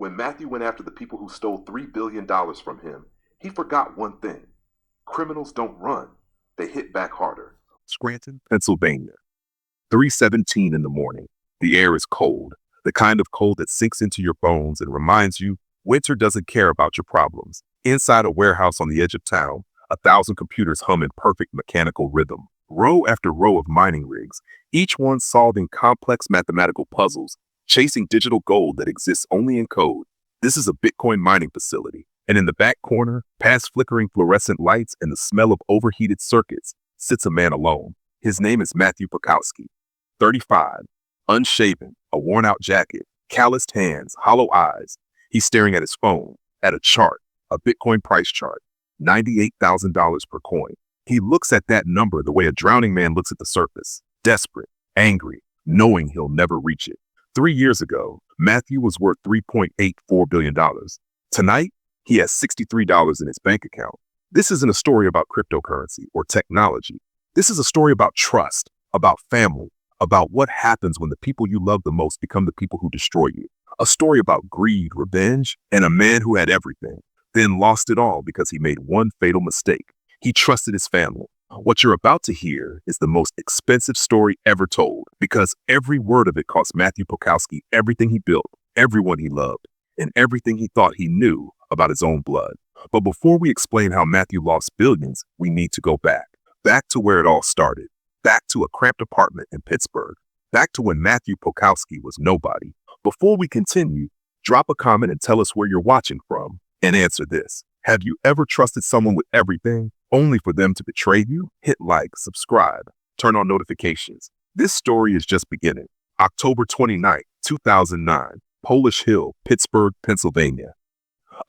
When Matthew went after the people who stole $3 billion from him, he forgot one thing. Criminals don't run. They hit back harder. Scranton, Pennsylvania. 3:17 in the morning. The air is cold, the kind of cold that sinks into your bones and reminds you winter doesn't care about your problems. Inside a warehouse on the edge of town, 1,000 computers hum in perfect mechanical rhythm. Row after row of mining rigs, each one solving complex mathematical puzzles, chasing digital gold that exists only in code. This is a Bitcoin mining facility, and in the back corner, past flickering fluorescent lights and the smell of overheated circuits, sits a man alone. His name is Matthew Pokowski, 35, unshaven, a worn-out jacket, calloused hands, hollow eyes. He's staring at his phone, at a chart, a Bitcoin price chart, $98,000 per coin. He looks at that number the way a drowning man looks at the surface, desperate, angry, knowing he'll never reach it. 3 years ago, Matthew was worth $3.84 billion. Tonight, he has $63 in his bank account. This isn't a story about cryptocurrency or technology. This is a story about trust, about family, about what happens when the people you love the most become the people who destroy you. A story about greed, revenge, and a man who had everything, then lost it all because he made one fatal mistake. He trusted his family. What you're about to hear is the most expensive story ever told, because every word of it cost Matthew Pokowski everything he built, everyone he loved, and everything he thought he knew about his own blood. But before we explain how Matthew lost billions, we need to go back to where it all started, back to a cramped apartment in Pittsburgh, back to when Matthew Pokowski was nobody. Before we continue, drop a comment and tell us where you're watching from, and answer this. Have you ever trusted someone with everything, only for them to betray you? Hit like, subscribe, turn on notifications. This story is just beginning. October 29, 2009, Polish Hill, Pittsburgh, Pennsylvania.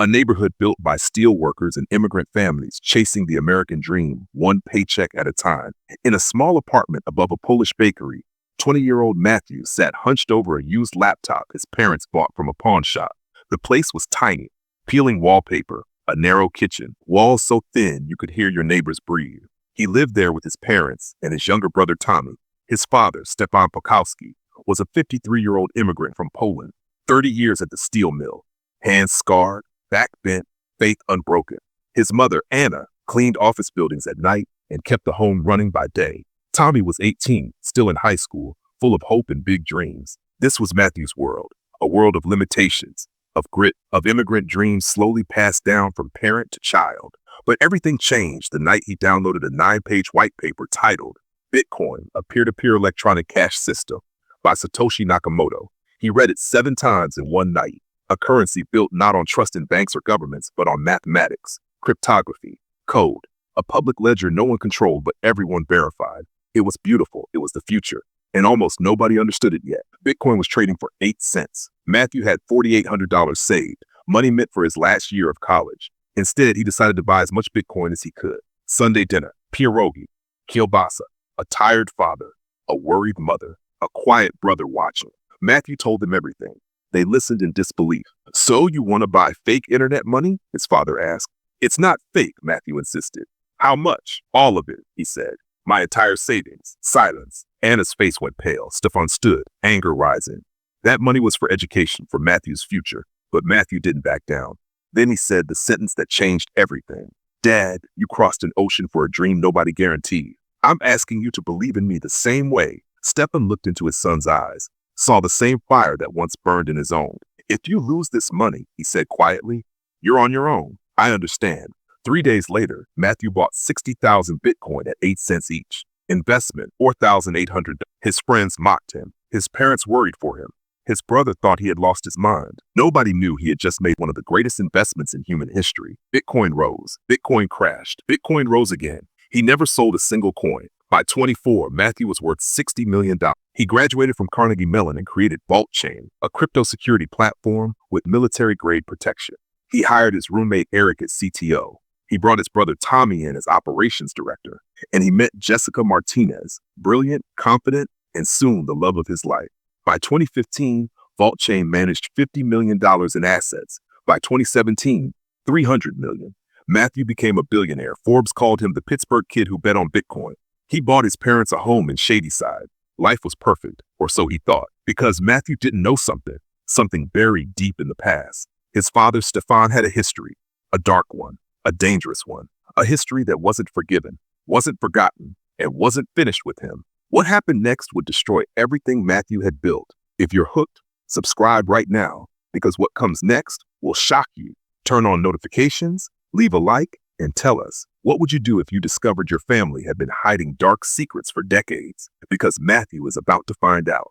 A neighborhood built by steel workers and immigrant families chasing the American dream, one paycheck at a time. In a small apartment above a Polish bakery, 20-year-old Matthew sat hunched over a used laptop his parents bought from a pawn shop. The place was tiny, peeling wallpaper, a narrow kitchen, walls so thin you could hear your neighbors breathe. He lived there with his parents and his younger brother Tommy. His father, Stefan Pokowski, was a 53-year-old immigrant from Poland, 30 years at the steel mill, hands scarred, back bent, faith unbroken. His mother, Anna, cleaned office buildings at night and kept the home running by day. Tommy was 18, still in high school, full of hope and big dreams. This was Matthew's world, a world of limitations, of grit, of immigrant dreams slowly passed down from parent to child. But everything changed the night he downloaded a 9-page white paper titled Bitcoin, a peer-to-peer electronic cash system by Satoshi Nakamoto. He read it 7 times in one night. A currency built not on trust in banks or governments, but on mathematics, cryptography, code, a public ledger no one controlled but everyone verified. It was beautiful. It was the future. And almost nobody understood it yet. Bitcoin was trading for 8 cents. Matthew had $4,800 saved, money meant for his last year of college. Instead, he decided to buy as much Bitcoin as he could. Sunday dinner, pierogi, kielbasa, a tired father, a worried mother, a quiet brother watching. Matthew told them everything. They listened in disbelief. So you want to buy fake internet money? His father asked. It's not fake, Matthew insisted. How much? All of it, he said. My entire savings. Silence. Anna's face went pale. Stefan stood, anger rising. That money was for education, for Matthew's future. But Matthew didn't back down. Then he said the sentence that changed everything. Dad, you crossed an ocean for a dream nobody guaranteed. I'm asking you to believe in me the same way. Stefan looked into his son's eyes, saw the same fire that once burned in his own. If you lose this money, he said quietly, you're on your own. I understand. 3 days later, Matthew bought 60,000 Bitcoin at 8 cents each. Investment, $4,800. His friends mocked him. His parents worried for him. His brother thought he had lost his mind. Nobody knew he had just made one of the greatest investments in human history. Bitcoin rose. Bitcoin crashed. Bitcoin rose again. He never sold a single coin. By 24, Matthew was worth $60 million. He graduated from Carnegie Mellon and created VaultChain, a crypto security platform with military-grade protection. He hired his roommate Eric as CTO. He brought his brother Tommy in as operations director. And he met Jessica Martinez, brilliant, confident, and soon the love of his life. By 2015, VaultChain managed $50 million in assets. By 2017, $300 million. Matthew became a billionaire. Forbes called him the Pittsburgh kid who bet on Bitcoin. He bought his parents a home in Shadyside. Life was perfect, or so he thought, because Matthew didn't know something. something buried deep in the past. His father, Stefan, had a history, a dark one, a dangerous one, a history that wasn't forgiven, wasn't forgotten, and wasn't finished with him. What happened next would destroy everything Matthew had built. If you're hooked, subscribe right now, because what comes next will shock you. Turn on notifications, leave a like, and tell us, what would you do if you discovered your family had been hiding dark secrets for decades? Because Matthew is about to find out.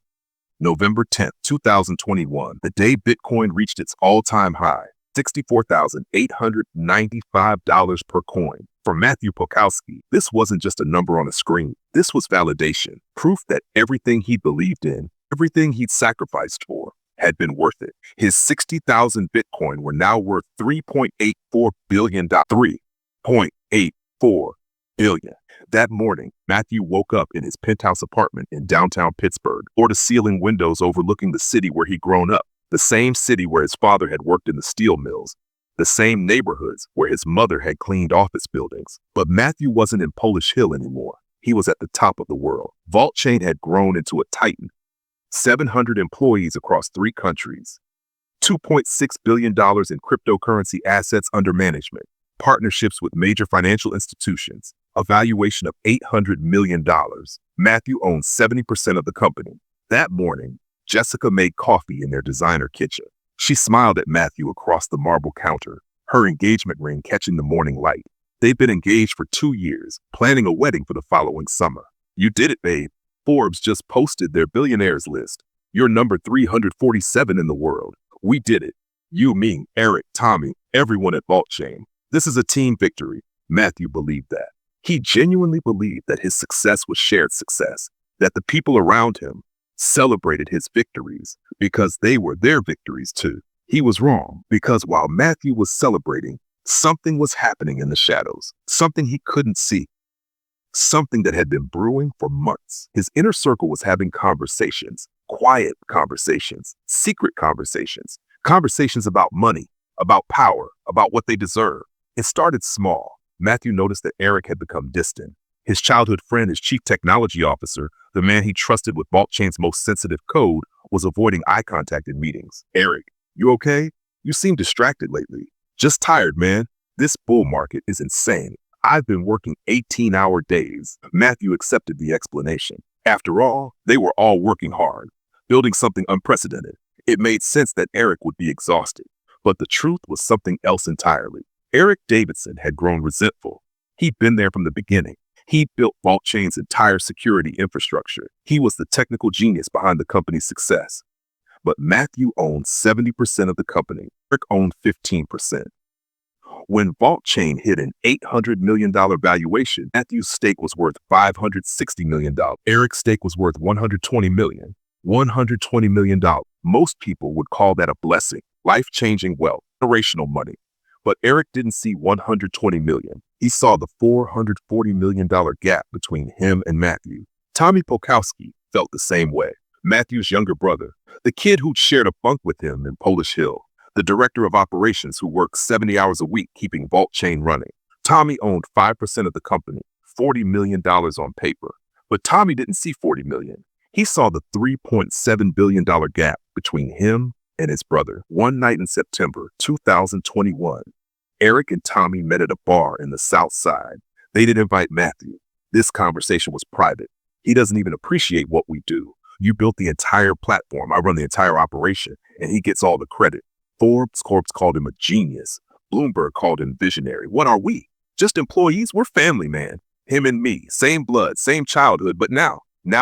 November 10th, 2021, the day Bitcoin reached its all-time high, $64,895 per coin. For Matthew Pokowski, this wasn't just a number on a screen. This was validation, proof that everything he believed in, everything he'd sacrificed for, had been worth it. His 60,000 Bitcoin were now worth $3.84 billion. $3.84 billion. That morning, Matthew woke up in his penthouse apartment in downtown Pittsburgh, floor-to-ceiling windows overlooking the city where he'd grown up, the same city where his father had worked in the steel mills, the same neighborhoods where his mother had cleaned office buildings. But Matthew wasn't in Polish Hill anymore. He was at the top of the world. VaultChain had grown into a titan. 700 employees across 3 countries. $2.6 billion in cryptocurrency assets under management. Partnerships with major financial institutions. A valuation of $800 million. Matthew owned 70% of the company. That morning, Jessica made coffee in their designer kitchen. She smiled at Matthew across the marble counter, her engagement ring catching the morning light. They'd been engaged for 2 years, planning a wedding for the following summer. You did it, babe. Forbes just posted their billionaires list. You're number 347 in the world. We did it. You, me, Eric, Tommy, everyone at VaultChain. This is a team victory. Matthew believed that. He genuinely believed that his success was shared success, that the people around him celebrated his victories because they were their victories too. He was wrong, because while Matthew was celebrating, something was happening in the shadows, something he couldn't see, something that had been brewing for months. His inner circle was having conversations, quiet conversations, secret conversations, conversations about money, about power, about what they deserve. It started small. Matthew noticed that Eric had become distant. His childhood friend, his chief technology officer, the man he trusted with VaultChain's most sensitive code, was avoiding eye contact in meetings. Eric, you okay? You seem distracted lately. Just tired, man. This bull market is insane. I've been working 18-hour days. Matthew accepted the explanation. After all, they were all working hard, building something unprecedented. It made sense that Eric would be exhausted. But the truth was something else entirely. Eric Davidson had grown resentful. He'd been there from the beginning. He built VaultChain's entire security infrastructure. He was the technical genius behind the company's success. But Matthew owned 70% of the company. Eric owned 15%. When VaultChain hit an $800 million valuation, Matthew's stake was worth $560 million. Eric's stake was worth $120 million. $120 million. Most people would call that a blessing, life-changing wealth, generational money. But Eric didn't see $120 million. He saw the $440 million gap between him and Matthew. Tommy Pokowski felt the same way. Matthew's younger brother, the kid who'd shared a bunk with him in Polish Hill, the director of operations who worked 70 hours a week keeping VaultChain running. Tommy owned 5% of the company, $40 million on paper. But Tommy didn't see $40 million. He saw the $3.7 billion gap between him and his brother. One night in September 2021, Eric and Tommy met at a bar in the South Side. They didn't invite Matthew. This conversation was private. He doesn't even appreciate what we do. You built the entire platform. I run the entire operation, and he gets all the credit. Forbes called him a genius. Bloomberg called him visionary. What are we? Just employees? We're family, man. Him and me, same blood, same childhood, but now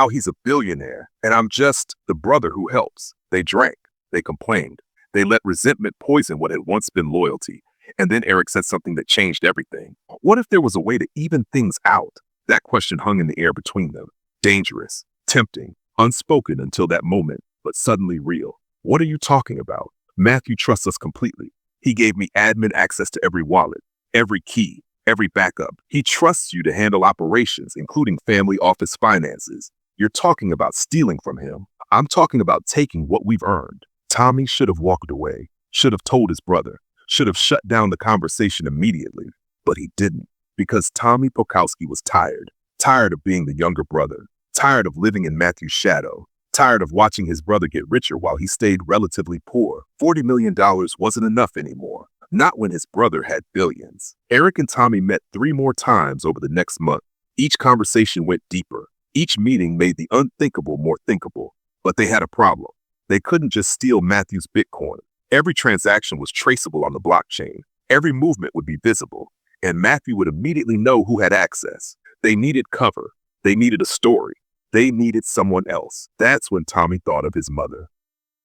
he's a billionaire, and I'm just the brother who helps. They drank. They complained. They let resentment poison what had once been loyalty. And then Eric said something that changed everything. What if there was a way to even things out? That question hung in the air between them. Dangerous, tempting, unspoken until that moment, but suddenly real. What are you talking about? Matthew trusts us completely. He gave me admin access to every wallet, every key, every backup. He trusts you to handle operations, including family office finances. You're talking about stealing from him. I'm talking about taking what we've earned. Tommy should have walked away, should have told his brother, should have shut down the conversation immediately. But he didn't, because Tommy Pokowski was tired of being the younger brother, tired of living in Matthew's shadow, tired of watching his brother get richer while he stayed relatively poor. $40 million wasn't enough anymore. Not when his brother had billions. Eric and Tommy met 3 more times over the next month. Each conversation went deeper. Each meeting made the unthinkable more thinkable. But they had a problem. They couldn't just steal Matthew's Bitcoin. Every transaction was traceable on the blockchain. Every movement would be visible. And Matthew would immediately know who had access. They needed cover. They needed a story. They needed someone else. That's when Tommy thought of his mother,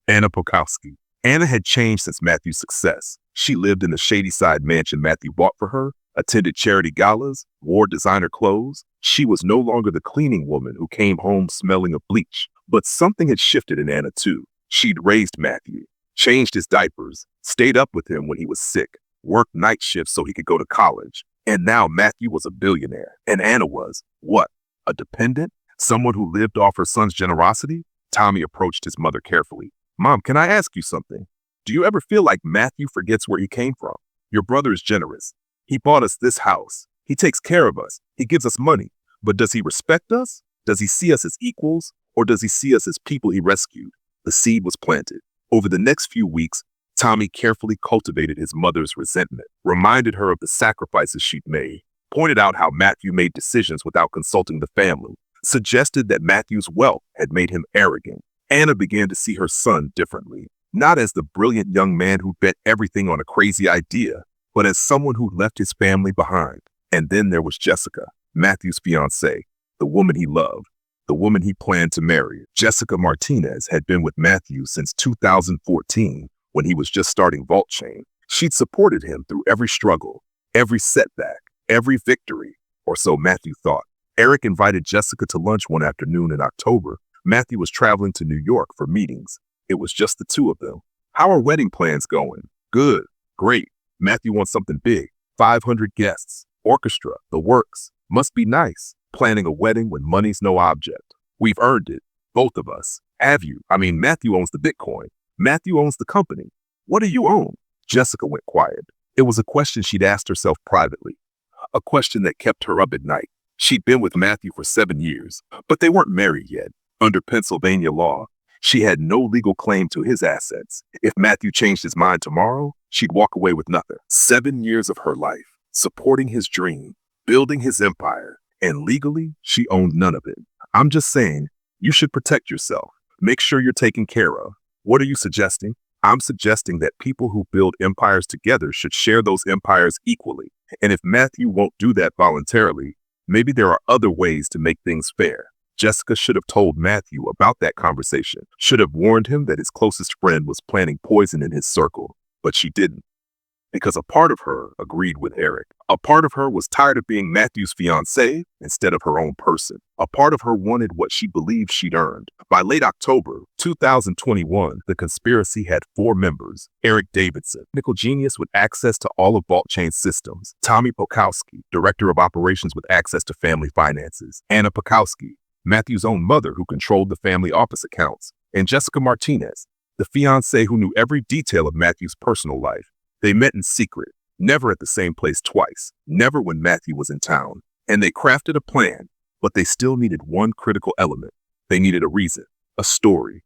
Anna Pokowski. Anna had changed since Matthew's success. She lived in the shady-side mansion Matthew bought for her, attended charity galas, wore designer clothes. She was no longer the cleaning woman who came home smelling of bleach. But something had shifted in Anna too. She'd raised Matthew, changed his diapers, stayed up with him when he was sick, worked night shifts so he could go to college. And now Matthew was a billionaire. And Anna was, what? A dependent? Someone who lived off her son's generosity? Tommy approached his mother carefully. Mom, can I ask you something? Do you ever feel like Matthew forgets where he came from? Your brother is generous. He bought us this house. He takes care of us. He gives us money. But does he respect us? Does he see us as equals? Or does he see us as people he rescued? The seed was planted. Over the next few weeks, Tommy carefully cultivated his mother's resentment, reminded her of the sacrifices she'd made, pointed out how Matthew made decisions without consulting the family, suggested that Matthew's wealth had made him arrogant. Anna began to see her son differently, not as the brilliant young man who bet everything on a crazy idea, but as someone who left his family behind. And then there was Jessica, Matthew's fiancé, the woman he loved, the woman he planned to marry. Jessica Martinez had been with Matthew since 2014 when he was just starting VaultChain. She'd supported him through every struggle, every setback, every victory, or so Matthew thought. Eric invited Jessica to lunch one afternoon in October. Matthew was traveling to New York for meetings. It was just the two of them. How are wedding plans going? Good. Great. Matthew wants something big. 500 guests. Orchestra. The works. Must be nice. Planning a wedding when money's no object. We've earned it. Both of us. Have you? Matthew owns the Bitcoin. Matthew owns the company. What do you own? Jessica went quiet. It was a question she'd asked herself privately. A question that kept her up at night. She'd been with Matthew for 7 years, but they weren't married yet. Under Pennsylvania law, she had no legal claim to his assets. If Matthew changed his mind tomorrow, she'd walk away with nothing. 7 years of her life, supporting his dream, building his empire, and legally, she owned none of it. I'm just saying, you should protect yourself. Make sure you're taken care of. What are you suggesting? I'm suggesting that people who build empires together should share those empires equally. And if Matthew won't do that voluntarily, maybe there are other ways to make things fair. Jessica should have told Matthew about that conversation, should have warned him that his closest friend was planting poison in his circle, but she didn't. Because a part of her agreed with Eric. A part of her was tired of being Matthew's fiancé instead of her own person. A part of her wanted what she believed she'd earned. By late October 2021, the conspiracy had 4 members. Eric Davidson, technical genius with access to all of VaultChain's systems. Tommy Pokowski, director of operations with access to family finances. Anna Pokowski, Matthew's own mother who controlled the family office accounts. And Jessica Martinez, the fiancé who knew every detail of Matthew's personal life. They met in secret, never at the same place twice, never when Matthew was in town. And they crafted a plan, but they still needed one critical element. They needed a reason, a story,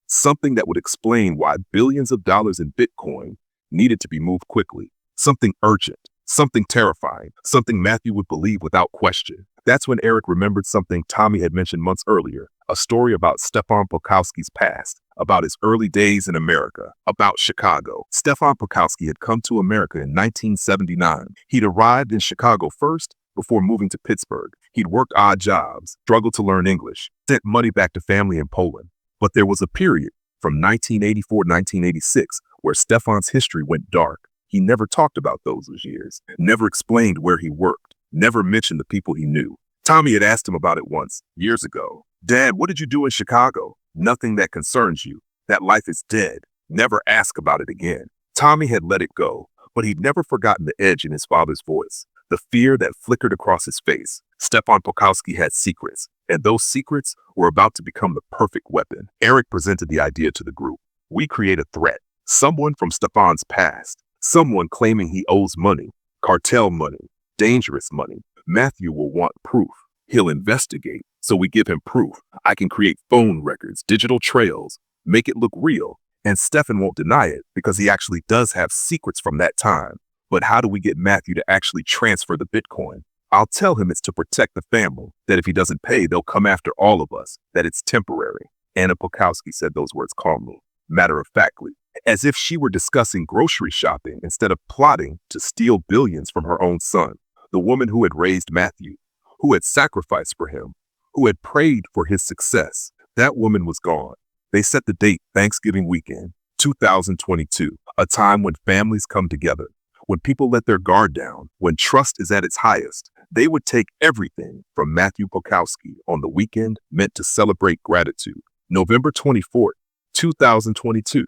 something that would explain why billions of dollars in Bitcoin needed to be moved quickly, something urgent, something terrifying, something Matthew would believe without question. That's when Eric remembered something Tommy had mentioned months earlier, a story about Stefan Pokowski's past, about his early days in America, about Chicago. Stefan Pokowski had come to America in 1979. He'd arrived in Chicago first before moving to Pittsburgh. He'd worked odd jobs, struggled to learn English, sent money back to family in Poland. But there was a period from 1984 to 1986 where Stefan's history went dark. He never talked about those years, never explained where he worked, never mentioned the people he knew. Tommy had asked him about it once, years ago. Dad, what did you do in Chicago? Nothing that concerns you. That life is dead. Never ask about it again. Tommy had let it go, but he'd never forgotten the edge in his father's voice, the fear that flickered across his face. Stefan Pokowski had secrets, and those secrets were about to become the perfect weapon. Eric presented the idea to the group. We create a threat, someone from Stefan's past, someone claiming he owes money, cartel money, dangerous money. Matthew will want proof. He'll investigate, so we give him proof. I can create phone records, digital trails, make it look real. And Stefan won't deny it because he actually does have secrets from that time. But how do we get Matthew to actually transfer the Bitcoin? I'll tell him it's to protect the family, that if he doesn't pay, they'll come after all of us, that it's temporary. Anna Pokowski said those words calmly, matter-of-factly, as if she were discussing grocery shopping instead of plotting to steal billions from her own son. The woman who had raised Matthew, who had sacrificed for him, who had prayed for his success, that woman was gone. They set the date, Thanksgiving weekend, 2022, a time when families come together, when people let their guard down, when trust is at its highest. They would take everything from Matthew Pokowski on the weekend meant to celebrate gratitude. November 24th, 2022,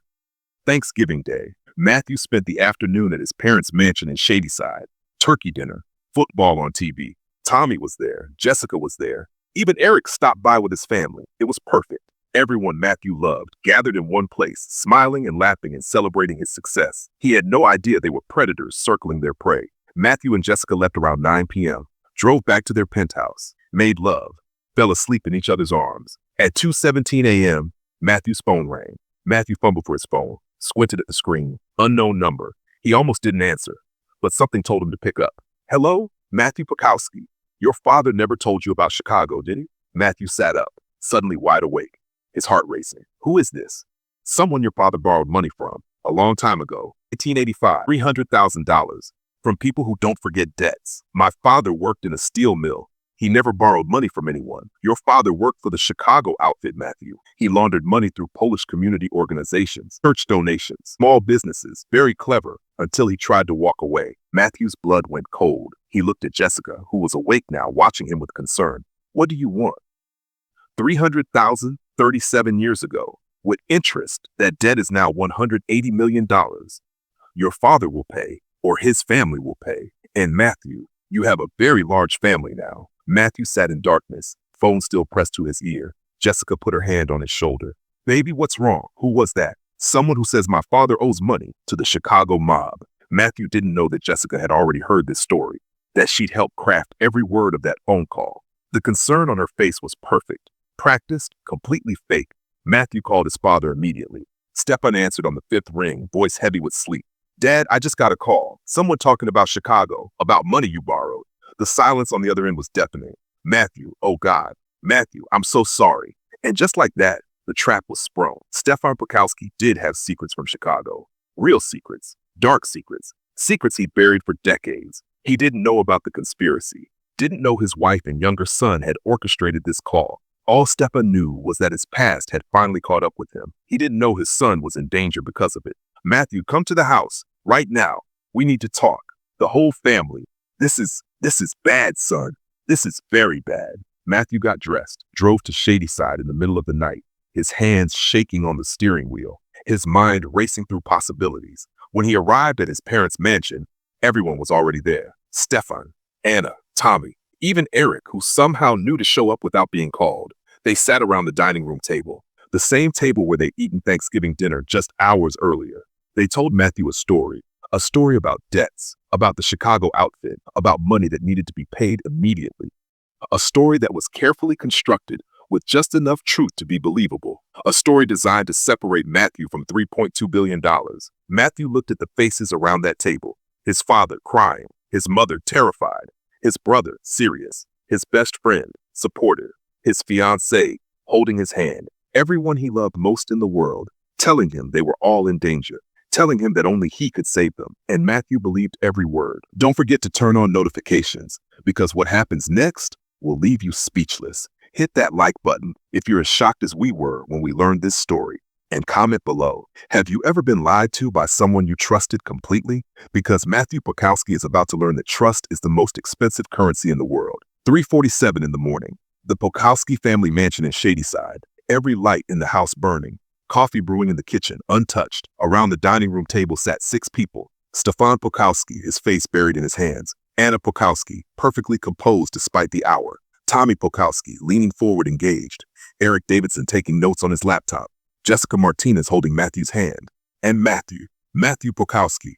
Thanksgiving Day. Matthew spent the afternoon at his parents' mansion in Shadyside. Turkey dinner, football on TV. Tommy was there. Jessica was there. Even Eric stopped by with his family. It was perfect. Everyone Matthew loved gathered in one place, smiling and laughing and celebrating his success. He had no idea they were predators circling their prey. Matthew and Jessica left around 9 p.m., drove back to their penthouse, made love, fell asleep in each other's arms. At 2:17 a.m., Matthew's phone rang. Matthew fumbled for his phone, squinted at the screen. Unknown number. He almost didn't answer, but something told him to pick up. Hello, Matthew Pokowski. Your father never told you about Chicago, did he? Matthew sat up, suddenly wide awake, his heart racing. Who is this? Someone your father borrowed money from a long time ago, 1885, $300,000, from people who don't forget debts. My father worked in a steel mill. He never borrowed money from anyone. Your father worked for the Chicago outfit, Matthew. He laundered money through Polish community organizations, church donations, small businesses. Very clever, until he tried to walk away. Matthew's blood went cold. He looked at Jessica, who was awake now, watching him with concern. What do you want? 300,000, 37 years ago. With interest, that debt is now $180 million. Your father will pay, or his family will pay. And Matthew, you have a very large family now. Matthew sat in darkness, phone still pressed to his ear. Jessica put her hand on his shoulder. Baby, what's wrong? Who was that? Someone who says my father owes money to the Chicago mob. Matthew didn't know that Jessica had already heard this story, that she'd helped craft every word of that phone call. The concern on her face was perfect, practiced, completely fake. Matthew called his father immediately. Stefan answered on the fifth ring, voice heavy with sleep. Dad, I just got a call. Someone talking about Chicago, about money you borrowed. The silence on the other end was deafening. Matthew, oh God. Matthew, I'm so sorry. And just like that, the trap was sprung. Stefan Pokowski did have secrets from Chicago. Real secrets. Dark secrets. Secrets he'd buried for decades. He didn't know about the conspiracy. Didn't know his wife and younger son had orchestrated this call. All Stefan knew was that his past had finally caught up with him. He didn't know his son was in danger because of it. Matthew, come to the house. Right now. We need to talk. The whole family. This is bad, son. This is very bad. Matthew got dressed, drove to Shadyside in the middle of the night, his hands shaking on the steering wheel, his mind racing through possibilities. When he arrived at his parents' mansion, everyone was already there. Stefan, Anna, Tommy, even Eric, who somehow knew to show up without being called. They sat around the dining room table, the same table where they'd eaten Thanksgiving dinner just hours earlier. They told Matthew a story about debts, about the Chicago outfit, about money that needed to be paid immediately. A story that was carefully constructed with just enough truth to be believable. A story designed to separate Matthew from $3.2 billion. Matthew looked at the faces around that table. His father crying, his mother terrified, his brother serious, his best friend supportive, his fiancé holding his hand, everyone he loved most in the world, telling him they were all in danger, telling him that only he could save them. And Matthew believed every word. Don't forget to turn on notifications, because what happens next will leave you speechless. Hit that like button if you're as shocked as we were when we learned this story. And comment below. Have you ever been lied to by someone you trusted completely? Because Matthew Pokowski is about to learn that trust is the most expensive currency in the world. 3:47 in the morning. The Pokowski family mansion in Shadyside. Every light in the house burning. Coffee brewing in the kitchen, untouched. Around the dining room table sat 6 people. Stefan Pokowski, his face buried in his hands. Anna Pokowski, perfectly composed despite the hour. Tommy Pokowski, leaning forward engaged. Eric Davidson taking notes on his laptop. Jessica Martinez holding Matthew's hand. And Matthew Pokowski,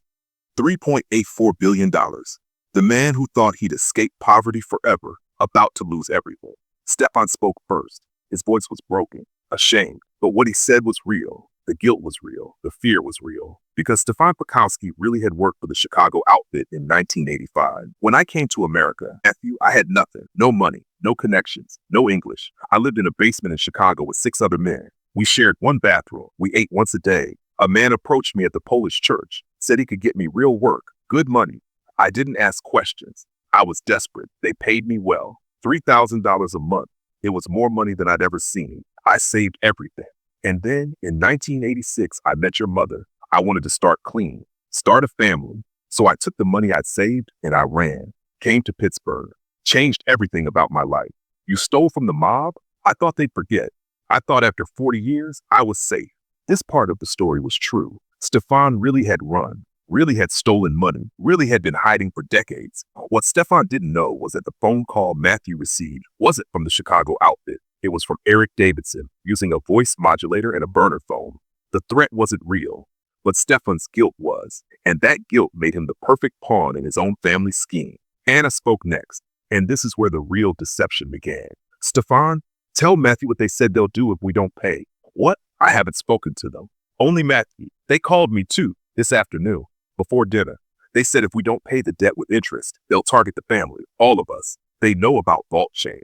$3.84 billion. The man who thought he'd escape poverty forever about to lose everything. Stefan spoke first. His voice was broken, ashamed, but what he said was real. The guilt was real. The fear was real. Because Stefan Pokowski really had worked for the Chicago outfit in 1985. When I came to America, Matthew, I had nothing. No money, no connections, no English. I lived in a basement in Chicago with 6 other men. We shared one bathroom. We ate once a day. A man approached me at the Polish church, said he could get me real work, good money. I didn't ask questions. I was desperate. They paid me well. $3,000 a month. It was more money than I'd ever seen. I saved everything. And then in 1986, I met your mother. I wanted to start clean, start a family. So I took the money I'd saved and I ran, came to Pittsburgh, changed everything about my life. You stole from the mob? I thought they'd forget. I thought after 40 years, I was safe. This part of the story was true. Stefan really had run, really had stolen money, really had been hiding for decades. What Stefan didn't know was that the phone call Matthew received wasn't from the Chicago outfit. It was from Eric Davidson, using a voice modulator and a burner phone. The threat wasn't real, but Stefan's guilt was, and that guilt made him the perfect pawn in his own family scheme. Anna spoke next, and this is where the real deception began. Stefan, tell Matthew what they said they'll do if we don't pay. What? I haven't spoken to them. Only Matthew. They called me too, this afternoon, before dinner. They said if we don't pay the debt with interest, they'll target the family, all of us. They know about VaultChain.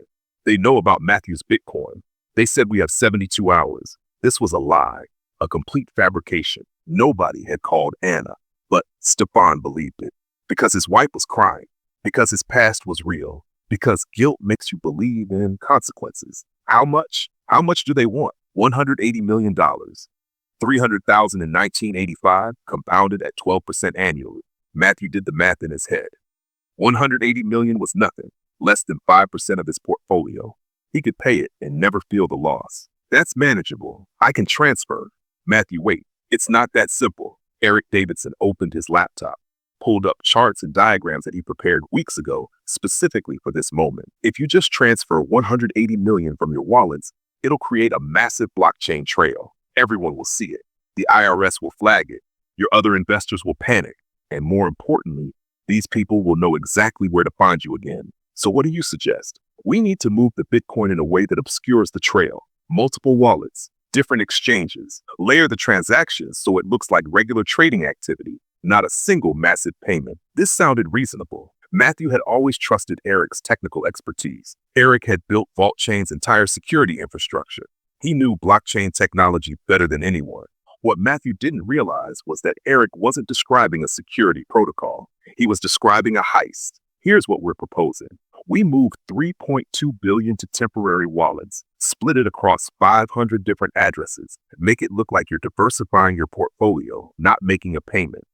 They know about Matthew's Bitcoin. They said we have 72 hours. This was a lie, a complete fabrication. Nobody had called Anna, but Stefan believed it. Because his wife was crying, because his past was real, because guilt makes you believe in consequences. How much? How much do they want? $180 million. 300,000 in 1985, compounded at 12% annually. Matthew did the math in his head. 180 million was nothing, less than 5% of his portfolio. He could pay it and never feel the loss. That's manageable. I can transfer. Matthew, wait, it's not that simple. Eric Davidson opened his laptop, pulled up charts and diagrams that he prepared weeks ago, specifically for this moment. If you just transfer 180 million from your wallets, it'll create a massive blockchain trail. Everyone will see it. The IRS will flag it. Your other investors will panic. And more importantly, these people will know exactly where to find you again. So what do you suggest? We need to move the Bitcoin in a way that obscures the trail. Multiple wallets, different exchanges, layer the transactions so it looks like regular trading activity, not a single massive payment. This sounded reasonable. Matthew had always trusted Eric's technical expertise. Eric had built VaultChain's entire security infrastructure. He knew blockchain technology better than anyone. What Matthew didn't realize was that Eric wasn't describing a security protocol. He was describing a heist. Here's what we're proposing. We move 3.2 billion to temporary wallets, split it across 500 different addresses, make it look like you're diversifying your portfolio, not making a payment.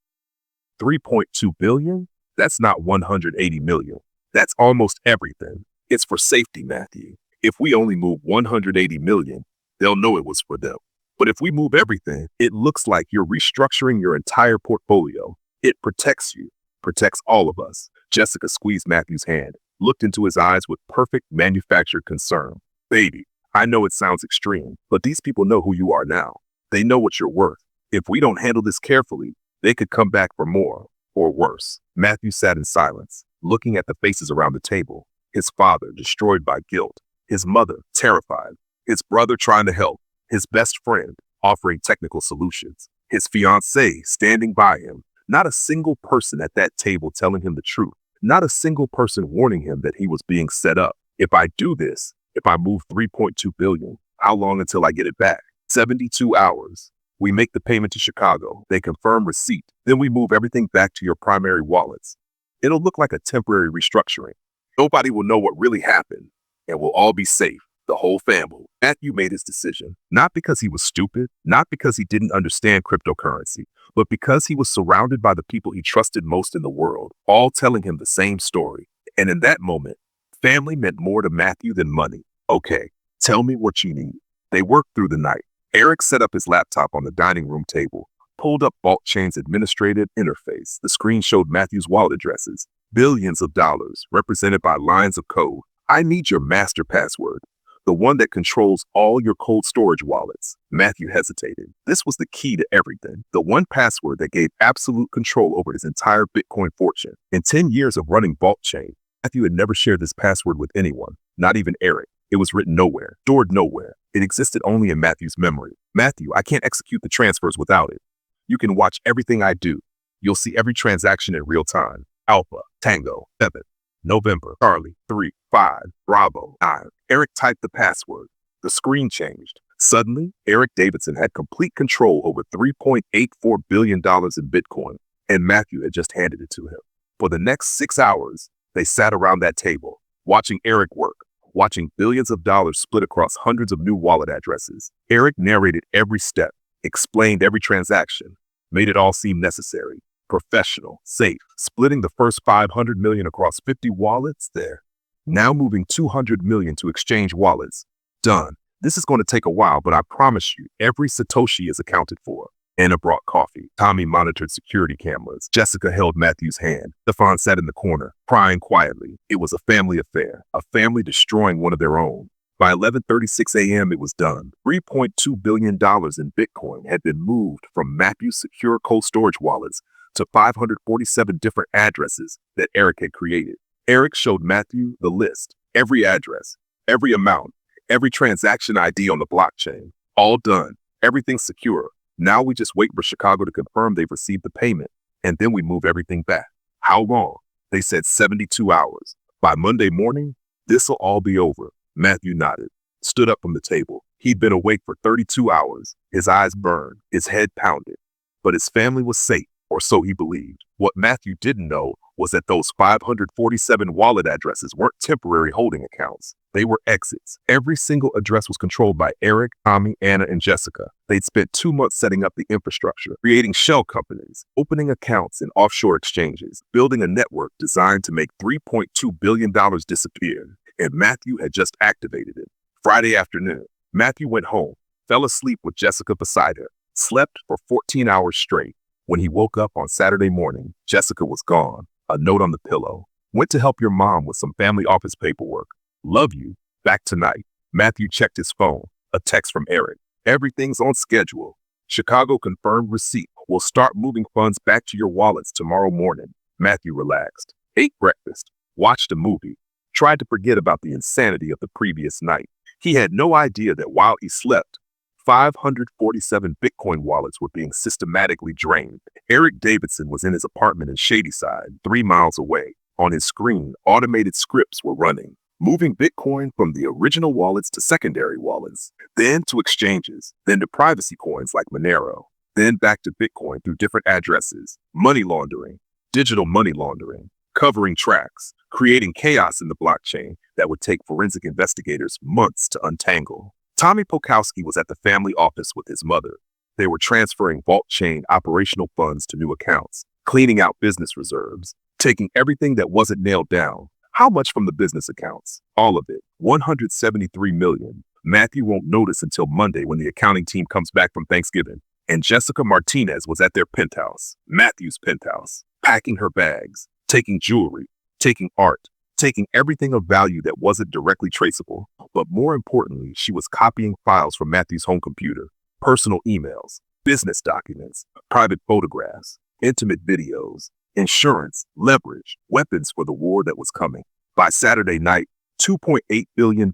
3.2 billion? That's not 180 million. That's almost everything. It's for safety, Matthew. If we only move 180 million, they'll know it was for them. But if we move everything, it looks like you're restructuring your entire portfolio. It protects you, protects all of us. Jessica squeezed Matthew's hand, looked into his eyes with perfect manufactured concern. Baby, I know it sounds extreme, but these people know who you are now. They know what you're worth. If we don't handle this carefully, they could come back for more, or worse. Matthew sat in silence, looking at the faces around the table. His father, destroyed by guilt. His mother, terrified. His brother trying to help. His best friend, offering technical solutions. His fiancé standing by him. Not a single person at that table telling him the truth. Not a single person warning him that he was being set up. If I do this, if I move 3.2 billion, how long until I get it back? 72 hours. We make the payment to Chicago. They confirm receipt. Then we move everything back to your primary wallets. It'll look like a temporary restructuring. Nobody will know what really happened, and we'll all be safe. The whole family. Matthew made his decision, not because he was stupid, not because he didn't understand cryptocurrency, but because he was surrounded by the people he trusted most in the world, all telling him the same story. And in that moment, family meant more to Matthew than money. Okay, tell me what you need. They worked through the night. Eric set up his laptop on the dining room table, pulled up VaultChain's administrative interface. The screen showed Matthew's wallet addresses, billions of dollars represented by lines of code. I need your master password. The one that controls all your cold storage wallets. Matthew hesitated. This was the key to everything. The one password that gave absolute control over his entire Bitcoin fortune. In 10 years of running VaultChain, Matthew had never shared this password with anyone, not even Eric. It was written nowhere, stored nowhere. It existed only in Matthew's memory. Matthew, I can't execute the transfers without it. You can watch everything I do. You'll see every transaction in real time. Alpha, Tango, 7, November, Charlie, 3, 5, Bravo, 9. Eric typed the password. The screen changed. Suddenly, Eric Davidson had complete control over $3.84 billion in Bitcoin, and Matthew had just handed it to him. For the next 6 hours, they sat around that table, watching Eric work, watching billions of dollars split across hundreds of new wallet addresses. Eric narrated every step, explained every transaction, made it all seem necessary, professional, safe, splitting the first 500 million across 50 wallets there. Now moving 200 million to exchange wallets. Done. This is going to take a while, but I promise you, every Satoshi is accounted for. Anna brought coffee. Tommy monitored security cameras. Jessica held Matthew's hand. Stefan sat in the corner, crying quietly. It was a family affair, a family destroying one of their own. By 11:36 a.m., it was done. $3.2 billion in Bitcoin had been moved from Matthew's secure cold storage wallets to 547 different addresses that Eric had created. Eric showed Matthew the list, every address, every amount, every transaction ID on the blockchain. All done. Everything's secure. Now we just wait for Chicago to confirm they've received the payment, and then we move everything back. How long? They said 72 hours. By Monday morning, this'll all be over. Matthew nodded, stood up from the table. He'd been awake for 32 hours. His eyes burned, his head pounded. But his family was safe, or so he believed. What Matthew didn't know was that those 547 wallet addresses weren't temporary holding accounts. They were exits. Every single address was controlled by Eric, Tommy, Anna, and Jessica. They'd spent 2 months setting up the infrastructure, creating shell companies, opening accounts in offshore exchanges, building a network designed to make $3.2 billion disappear. And Matthew had just activated it. Friday afternoon, Matthew went home, fell asleep with Jessica beside her, slept for 14 hours straight. When he woke up on Saturday morning, Jessica was gone. A note on the pillow. Went to help your mom with some family office paperwork. Love you. Back tonight. Matthew checked his phone. A text from Eric. Everything's on schedule. Chicago confirmed receipt. We'll start moving funds back to your wallets tomorrow morning. Matthew relaxed. Ate breakfast. Watched a movie. Tried to forget about the insanity of the previous night. He had no idea that while he slept, 547 Bitcoin wallets were being systematically drained. Eric Davidson was in his apartment in Shadyside, 3 miles away. On his screen, automated scripts were running, moving Bitcoin from the original wallets to secondary wallets, then to exchanges, then to privacy coins like Monero, then back to Bitcoin through different addresses, money laundering, digital money laundering, covering tracks, creating chaos in the blockchain that would take forensic investigators months to untangle. Tommy Pokowski was at the family office with his mother. They were transferring VaultChain operational funds to new accounts, cleaning out business reserves, taking everything that wasn't nailed down. How much from the business accounts? All of it. $173 million. Matthew won't notice until Monday when the accounting team comes back from Thanksgiving. And Jessica Martinez was at their penthouse, Matthew's penthouse, packing her bags, taking jewelry, taking art, taking everything of value that wasn't directly traceable. But more importantly, she was copying files from Matthew's home computer, personal emails, business documents, private photographs, intimate videos, insurance, leverage, weapons for the war that was coming. By Saturday night, $2.8 billion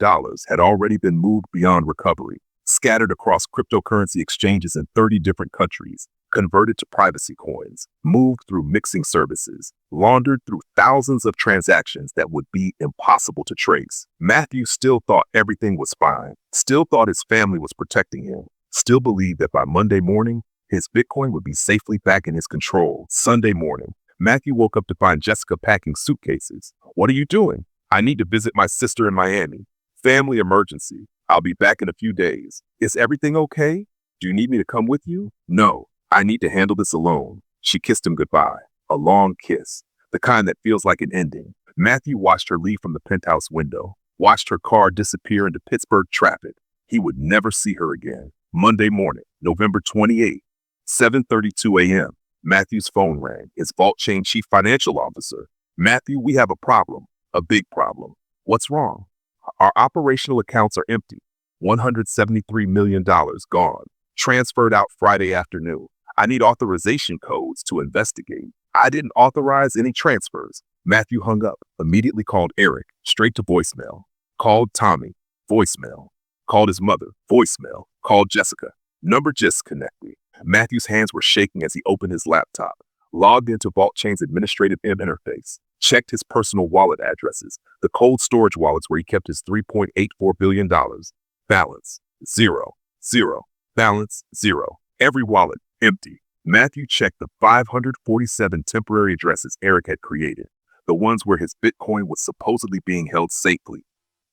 had already been moved beyond recovery, scattered across cryptocurrency exchanges in 30 different countries, converted to privacy coins, moved through mixing services, laundered through thousands of transactions that would be impossible to trace. Matthew still thought everything was fine, still thought his family was protecting him, still believed that by Monday morning, his Bitcoin would be safely back in his control. Sunday morning, Matthew woke up to find Jessica packing suitcases. What are you doing? I need to visit my sister in Miami. Family emergency. I'll be back in a few days. Is everything okay? Do you need me to come with you? No. I need to handle this alone. She kissed him goodbye. A long kiss. The kind that feels like an ending. Matthew watched her leave from the penthouse window. Watched her car disappear into Pittsburgh traffic. He would never see her again. Monday morning, November 28th, 7:32 a.m. Matthew's phone rang. His VaultChain chief financial officer. Matthew, we have a problem. A big problem. What's wrong? Our operational accounts are empty. $173 million gone. Transferred out Friday afternoon. I need authorization codes to investigate. I didn't authorize any transfers. Matthew hung up, immediately called Eric, straight to voicemail. Called Tommy, voicemail. Called his mother, voicemail. Called Jessica, number disconnected. Matthew's hands were shaking as he opened his laptop, logged into VaultChain's administrative interface, checked his personal wallet addresses, the cold storage wallets where he kept his $3.84 billion. Balance, zero. Balance, zero. Every wallet, empty. Matthew checked the 547 temporary addresses Eric had created, the ones where his Bitcoin was supposedly being held safely.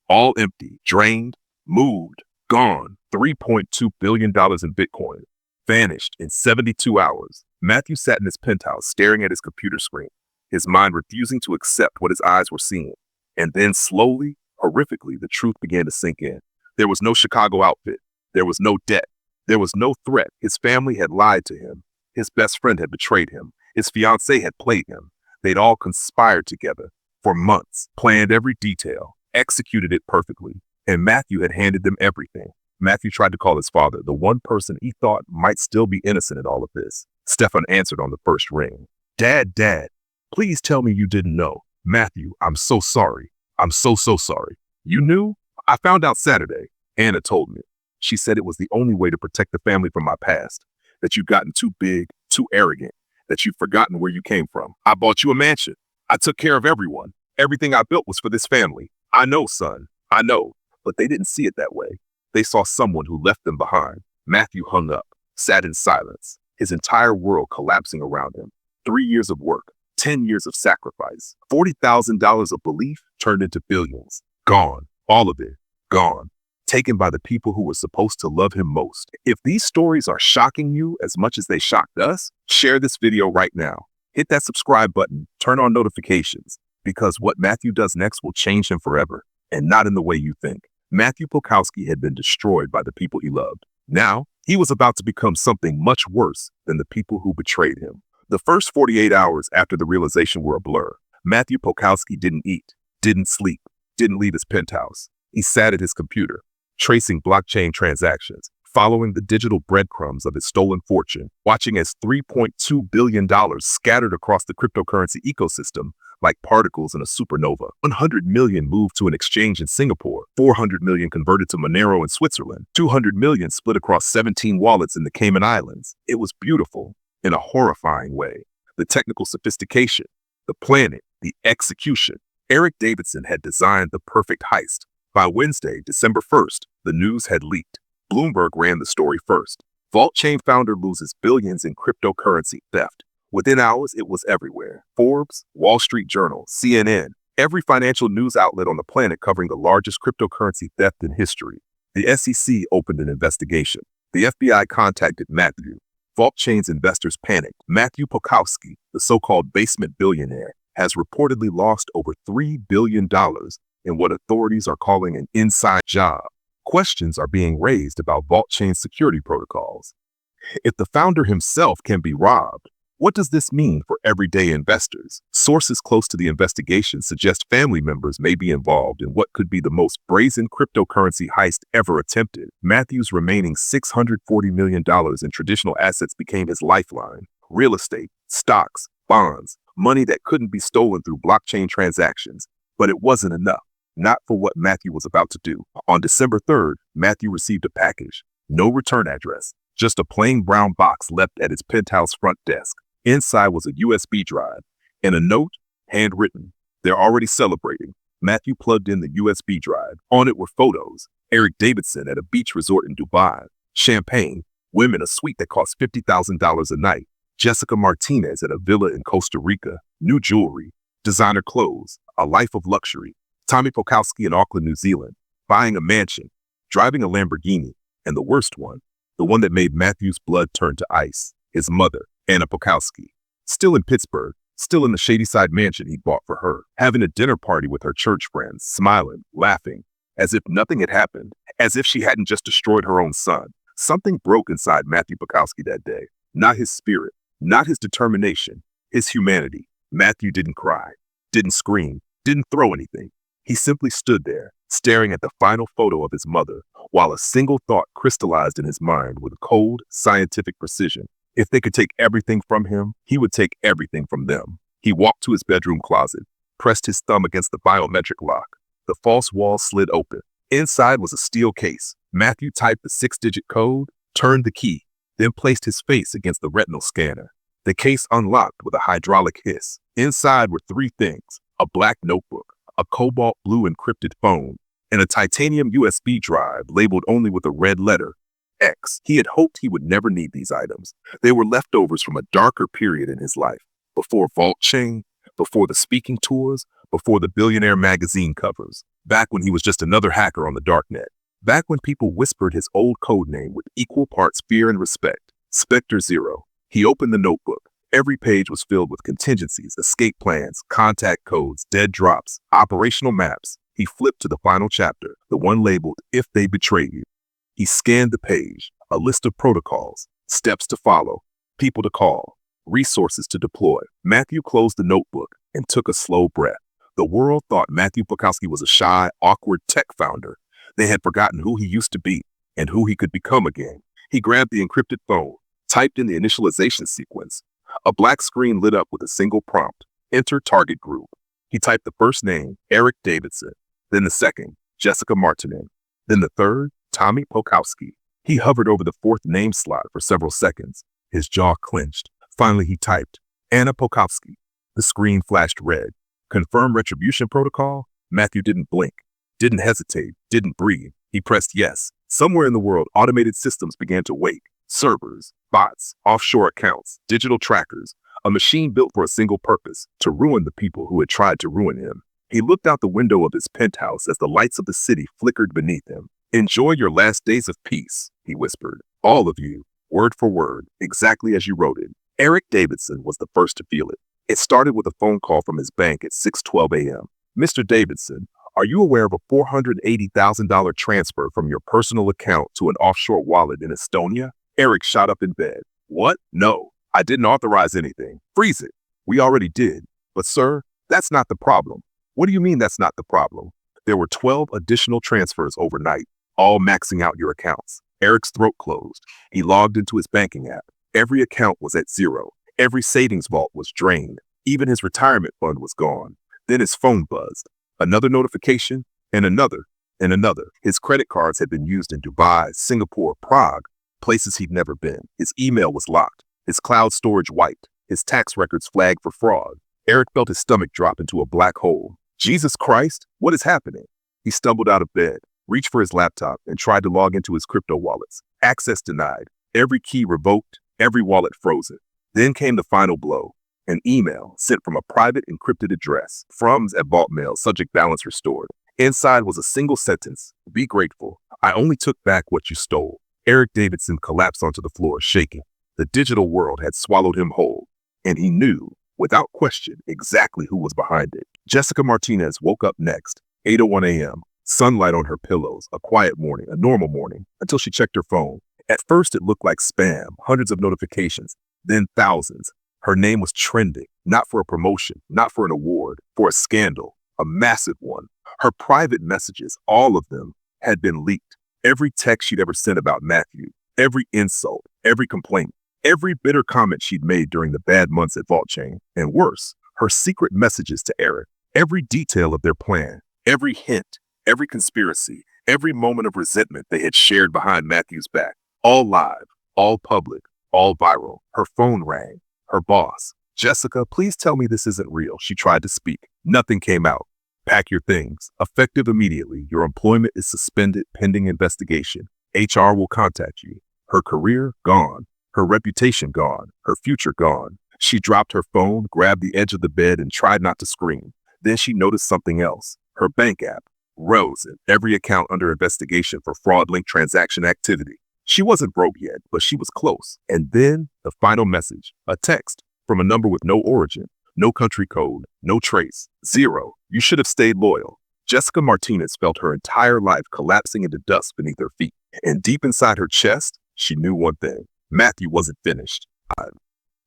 All empty, drained, moved, gone. $3.2 billion in Bitcoin. Vanished in 72 hours. Matthew sat in his penthouse staring at his computer screen, his mind refusing to accept what his eyes were seeing. And then slowly, horrifically, the truth began to sink in. There was no Chicago outfit. There was no debt. There was no threat. His family had lied to him. His best friend had betrayed him. His fiancé had played him. They'd all conspired together for months, planned every detail, executed it perfectly, and Matthew had handed them everything. Matthew tried to call his father, the one person he thought might still be innocent in all of this. Stefan answered on the first ring. Dad, please tell me you didn't know. Matthew, I'm so sorry. I'm so sorry. You knew? I found out Saturday. Anna told me. She said it was the only way to protect the family from my past, that you've gotten too big, too arrogant, that you've forgotten where you came from. I bought you a mansion. I took care of everyone. Everything I built was for this family. I know, son. I know. But they didn't see it that way. They saw someone who left them behind. Matthew hung up, sat in silence, his entire world collapsing around him. 3 years of work, 10 years of sacrifice, $40,000 of belief turned into billions. Gone. All of it. Gone. Taken by the people who were supposed to love him most. If these stories are shocking you as much as they shocked us, share this video right now. Hit that subscribe button, turn on notifications, because what Matthew does next will change him forever, and not in the way you think. Matthew Pokowski had been destroyed by the people he loved. Now, he was about to become something much worse than the people who betrayed him. The first 48 hours after the realization were a blur. Matthew Pokowski didn't eat, didn't sleep, didn't leave his penthouse. He sat at his computer, tracing blockchain transactions, following the digital breadcrumbs of his stolen fortune, watching as $3.2 billion scattered across the cryptocurrency ecosystem like particles in a supernova. 100 million moved to an exchange in Singapore, 400 million converted to Monero in Switzerland, 200 million split across 17 wallets in the Cayman Islands. It was beautiful in a horrifying way. The technical sophistication, the planning, the execution. Eric Davidson had designed the perfect heist. By Wednesday, December 1st, the news had leaked. Bloomberg ran the story first. VaultChain founder loses billions in cryptocurrency theft. Within hours, it was everywhere. Forbes, Wall Street Journal, CNN, every financial news outlet on the planet covering the largest cryptocurrency theft in history. The SEC opened an investigation. The FBI contacted Matthew. VaultChain's investors panicked. Matthew Pokowski, the so-called basement billionaire, has reportedly lost over $3 billion in what authorities are calling an inside job. Questions are being raised about VaultChain's security protocols. If the founder himself can be robbed, what does this mean for everyday investors? Sources close to the investigation suggest family members may be involved in what could be the most brazen cryptocurrency heist ever attempted. Matthew's remaining $640 million in traditional assets became his lifeline. Real estate, stocks, bonds, money that couldn't be stolen through blockchain transactions. But it wasn't enough. Not for what Matthew was about to do. On December 3rd, Matthew received a package. No return address. Just a plain brown box left at his penthouse front desk. Inside was a USB drive and a note, handwritten. They're already celebrating. Matthew plugged in the USB drive. On it were photos. Eric Davidson at a beach resort in Dubai. Champagne. Women a suite that cost $50,000 a night. Jessica Martinez at a villa in Costa Rica. New jewelry. Designer clothes. A life of luxury. Tommy Pokowski in Auckland, New Zealand. Buying a mansion. Driving a Lamborghini. And the worst one. The one that made Matthew's blood turn to ice. His mother, Anna Pokowski, still in Pittsburgh, still in the Shadyside mansion he'd bought for her, having a dinner party with her church friends, smiling, laughing, as if nothing had happened, as if she hadn't just destroyed her own son. Something broke inside Matthew Pokowski that day. Not his spirit, not his determination, his humanity. Matthew didn't cry, didn't scream, didn't throw anything. He simply stood there, staring at the final photo of his mother, while a single thought crystallized in his mind with cold, scientific precision. If they could take everything from him, he would take everything from them. He walked to his bedroom closet, pressed his thumb against the biometric lock. The false wall slid open. Inside was a steel case. Matthew typed the 6-digit code, turned the key, then placed his face against the retinal scanner. The case unlocked with a hydraulic hiss. Inside were 3 things: a black notebook, a cobalt blue encrypted phone, and a titanium USB drive labeled only with a red letter, X. He had hoped he would never need these items. They were leftovers from a darker period in his life, before VaultChain, before the speaking tours, before the Billionaire magazine covers, back when he was just another hacker on the darknet, back when people whispered his old code name with equal parts fear and respect, Spectre Zero. He opened the notebook. Every page was filled with contingencies, escape plans, contact codes, dead drops, operational maps. He flipped to the final chapter, the one labeled, If They Betray You. He scanned the page, a list of protocols, steps to follow, people to call, resources to deploy. Matthew closed the notebook and took a slow breath. The world thought Matthew Pokowski was a shy, awkward tech founder. They had forgotten who he used to be and who he could become again. He grabbed the encrypted phone, typed in the initialization sequence. A black screen lit up with a single prompt, enter target group. He typed the first name, Eric Davidson, then the second, Jessica Martinin, then the third, Tommy Pokowski. He hovered over the 4th name slot for several seconds. His jaw clenched. Finally, he typed, Anna Pokowski. The screen flashed red. Confirm retribution protocol? Matthew didn't blink, didn't hesitate, didn't breathe. He pressed yes. Somewhere in the world, automated systems began to wake. Servers, bots, offshore accounts, digital trackers, a machine built for a single purpose, to ruin the people who had tried to ruin him. He looked out the window of his penthouse as the lights of the city flickered beneath him. Enjoy your last days of peace, he whispered. All of you, word for word, exactly as you wrote it. Eric Davidson was the first to feel it. It started with a phone call from his bank at 6:12 a.m. Mr. Davidson, are you aware of a $480,000 transfer from your personal account to an offshore wallet in Estonia? Eric shot up in bed. What? No, I didn't authorize anything. Freeze it. We already did. But sir, that's not the problem. What do you mean that's not the problem? There were 12 additional transfers overnight, all maxing out your accounts. Eric's throat closed. He logged into his banking app. Every account was at zero. Every savings vault was drained. Even his retirement fund was gone. Then his phone buzzed. Another notification, and another, and another. His credit cards had been used in Dubai, Singapore, Prague, places he'd never been. His email was locked. His cloud storage wiped. His tax records flagged for fraud. Eric felt his stomach drop into a black hole. Jesus Christ, what is happening? He stumbled out of bed, reached for his laptop, and tried to log into his crypto wallets. Access denied. Every key revoked. Every wallet frozen. Then came the final blow. An email sent from a private encrypted address. From's at VaultMail, subject balance restored. Inside was a single sentence. Be grateful. I only took back what you stole. Eric Davidson collapsed onto the floor, shaking. The digital world had swallowed him whole. And he knew, without question, exactly who was behind it. Jessica Martinez woke up next, 8:01 a.m., sunlight on her pillows, a quiet morning, a normal morning, until she checked her phone. At first, it looked like spam, hundreds of notifications, then thousands. Her name was trending, not for a promotion, not for an award, for a scandal, a massive one. Her private messages, all of them, had been leaked. Every text she'd ever sent about Matthew, every insult, every complaint, every bitter comment she'd made during the bad months at VaultChain, and worse, her secret messages to Eric, every detail of their plan, every hint, every conspiracy, every moment of resentment they had shared behind Matthew's back, all live, all public, all viral. Her phone rang. Her boss, Jessica, please tell me this isn't real. She tried to speak. Nothing came out. Pack your things. Effective immediately. Your employment is suspended pending investigation. HR will contact you. Her career gone. Her reputation gone. Her future gone. She dropped her phone, grabbed the edge of the bed, and tried not to scream. Then she noticed something else. Her bank app rose in every account under investigation for fraud-linked transaction activity. She wasn't broke yet, but she was close. And then the final message, a text from a number with no origin, no country code, no trace, zero. You should have stayed loyal. Jessica Martinez felt her entire life collapsing into dust beneath her feet. And deep inside her chest, she knew one thing. Matthew wasn't finished.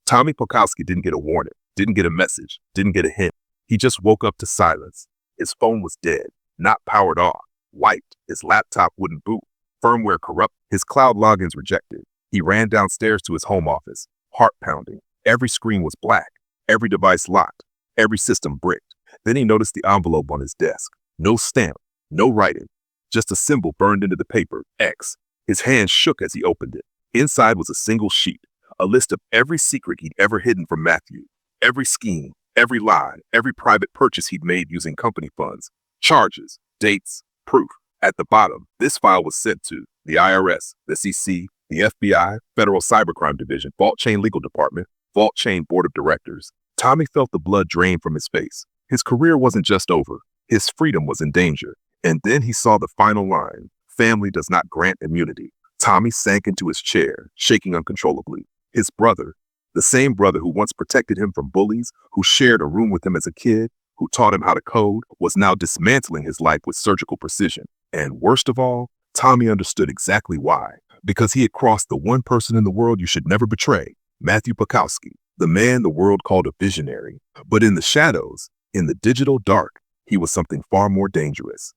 Tommy Pokowski didn't get a warning, didn't get a message, didn't get a hint. He just woke up to silence. His phone was dead, not powered off, wiped. His laptop wouldn't boot. Firmware corrupt, his cloud logins rejected. He ran downstairs to his home office, heart pounding. Every screen was black, every device locked, every system bricked. Then he noticed the envelope on his desk. No stamp, no writing, just a symbol burned into the paper, X. His hand shook as he opened it. Inside was a single sheet, a list of every secret he'd ever hidden from Matthew, every scheme, every lie, every private purchase he'd made using company funds, charges, dates, proof. At the bottom, this file was sent to the IRS, the SEC, the FBI, Federal Cybercrime Division, VaultChain Legal Department, VaultChain Board of Directors. Tommy felt the blood drain from his face. His career wasn't just over. His freedom was in danger. And then he saw the final line, family does not grant immunity. Tommy sank into his chair, shaking uncontrollably. His brother, the same brother who once protected him from bullies, who shared a room with him as a kid, who taught him how to code, was now dismantling his life with surgical precision. And worst of all, Tommy understood exactly why. Because he had crossed the one person in the world you should never betray, Matthew Pokowski, the man the world called a visionary. But in the shadows, in the digital dark, he was something far more dangerous.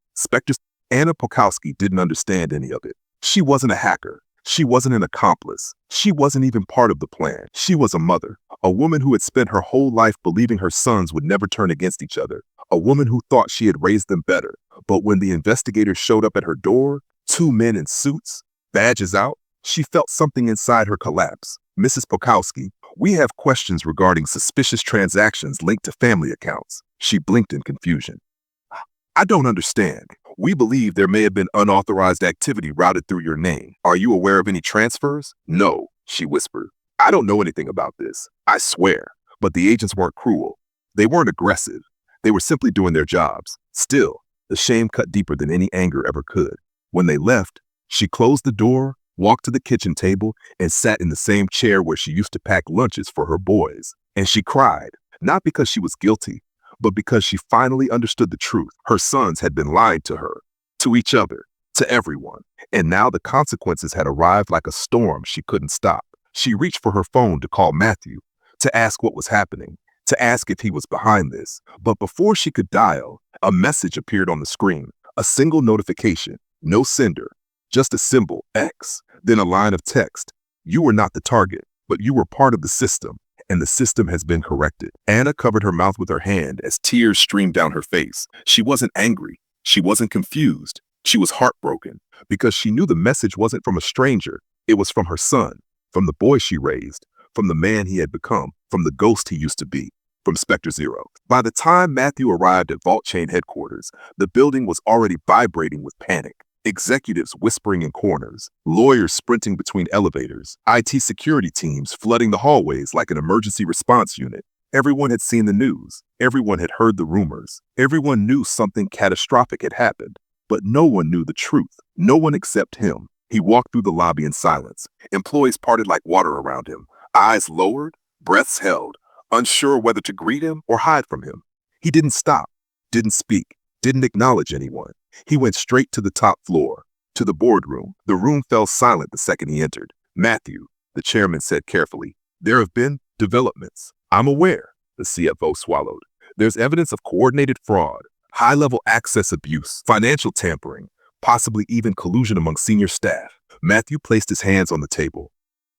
Anna Pokowski didn't understand any of it. She wasn't a hacker. She wasn't an accomplice. She wasn't even part of the plan. She was a mother, a woman who had spent her whole life believing her sons would never turn against each other, a woman who thought she had raised them better. But when the investigators showed up at her door, two men in suits, badges out, she felt something inside her collapse. Mrs. Pokowski, we have questions regarding suspicious transactions linked to family accounts. She blinked in confusion. I don't understand. We believe there may have been unauthorized activity routed through your name. Are you aware of any transfers? No, she whispered. I don't know anything about this. I swear. But the agents weren't cruel. They weren't aggressive. They were simply doing their jobs. Still, the shame cut deeper than any anger ever could. When they left, she closed the door, walked to the kitchen table, and sat in the same chair where she used to pack lunches for her boys. And she cried, not because she was guilty, but because she finally understood the truth. Her sons had been lied to her, to each other, to everyone. And now the consequences had arrived like a storm she couldn't stop. She reached for her phone to call Matthew, to ask what was happening, to ask if he was behind this. But before she could dial, a message appeared on the screen, a single notification, no sender, just a symbol, X, then a line of text. You were not the target, but you were part of the system. And the system has been corrected. Anna covered her mouth with her hand as tears streamed down her face. She wasn't angry. She wasn't confused. She was heartbroken because she knew the message wasn't from a stranger. It was from her son, from the boy she raised, from the man he had become, from the ghost he used to be, from Spectre Zero. By the time Matthew arrived at VaultChain headquarters, the building was already vibrating with panic. Executives whispering in corners, lawyers sprinting between elevators, IT security teams flooding the hallways like an emergency response unit. Everyone had seen the news. Everyone had heard the rumors. Everyone knew something catastrophic had happened. But no one knew the truth. No one except him. He walked through the lobby in silence. Employees parted like water around him, eyes lowered, breaths held, unsure whether to greet him or hide from him. He didn't stop, didn't speak, didn't acknowledge anyone. He went straight to the top floor, to the boardroom. The room fell silent the second he entered. Matthew, the chairman said carefully, there have been developments. I'm aware, the CFO swallowed. There's evidence of coordinated fraud, high-level access abuse, financial tampering, possibly even collusion among senior staff. Matthew placed his hands on the table.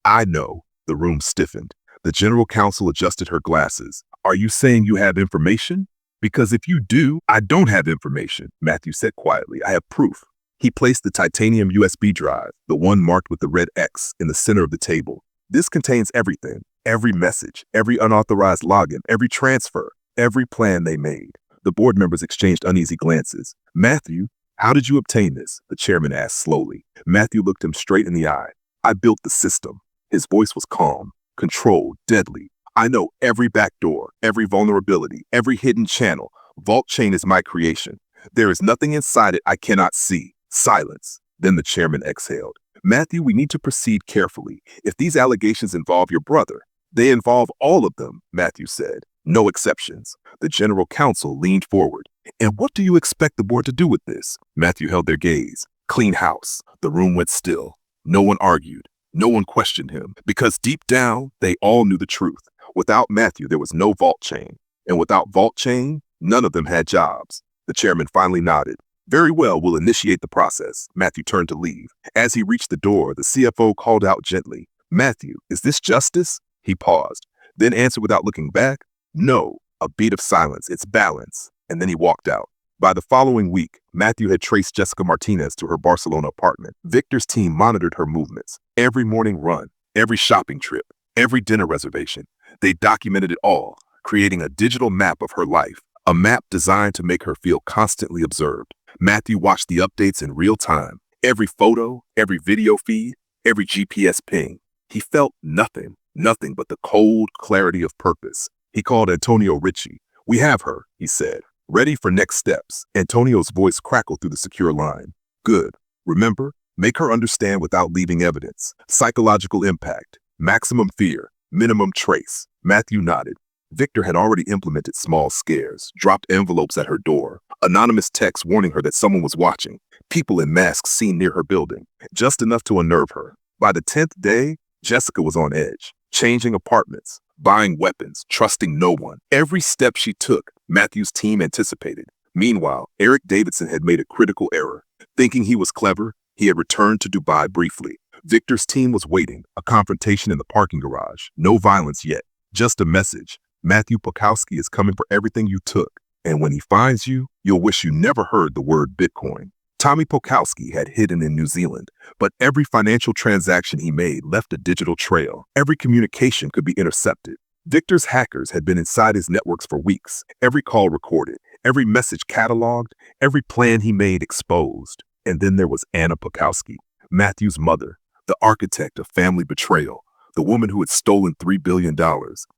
I know. The room stiffened. The general counsel adjusted her glasses. Are you saying you have information? Because if you do, I don't have information, Matthew said quietly. I have proof. He placed the titanium USB drive, the one marked with the red X, in the center of the table. This contains everything, every message, every unauthorized login, every transfer, every plan they made. The board members exchanged uneasy glances. Matthew, how did you obtain this? The chairman asked slowly. Matthew looked him straight in the eye. I built the system. His voice was calm, controlled, deadly. I know every backdoor, every vulnerability, every hidden channel. VaultChain is my creation. There is nothing inside it I cannot see. Silence. Then the chairman exhaled. Matthew, we need to proceed carefully. If these allegations involve your brother, they involve all of them, Matthew said. No exceptions. The general counsel leaned forward. And what do you expect the board to do with this? Matthew held their gaze. Clean house. The room went still. No one argued. No one questioned him. Because deep down, they all knew the truth. Without Matthew, there was no VaultChain. And without VaultChain, none of them had jobs. The chairman finally nodded. Very well, we'll initiate the process. Matthew turned to leave. As he reached the door, the CFO called out gently, Matthew, is this justice? He paused, then answered without looking back, no. A beat of silence. It's balance. and then he walked out. By the following week, Matthew had traced Jessica Martinez to her Barcelona apartment. Victor's team monitored her movements, every morning run, every shopping trip, every dinner reservation. They documented it all, creating a digital map of her life, a map designed to make her feel constantly observed. Matthew watched the updates in real time, every photo, every video feed, every GPS ping. He felt nothing but the cold clarity of purpose. He called Antonio Ricci. "We have her," he said. "Ready for next steps." Antonio's voice crackled through the secure line. "Good. Remember, make her understand without leaving evidence. Psychological impact, maximum fear, minimum trace." Matthew nodded. Victor had already implemented small scares, dropped envelopes at her door, anonymous texts warning her that someone was watching, people in masks seen near her building, just enough to unnerve her. By the 10th day, Jessica was on edge, changing apartments, buying weapons, trusting no one. Every step she took, Matthew's team anticipated. Meanwhile, Eric Davidson had made a critical error. Thinking he was clever, he had returned to Dubai briefly. Victor's team was waiting, a confrontation in the parking garage. No violence yet, just a message. "Matthew Pokowski is coming for everything you took, and when he finds you, you'll wish you never heard the word Bitcoin." Tommy Pokowski had hidden in New Zealand, but every financial transaction he made left a digital trail. Every communication could be intercepted. Victor's hackers had been inside his networks for weeks, every call recorded, every message cataloged, every plan he made exposed. And then there was Anna Pokowski, Matthew's mother, the architect of family betrayal, the woman who had stolen $3 billion.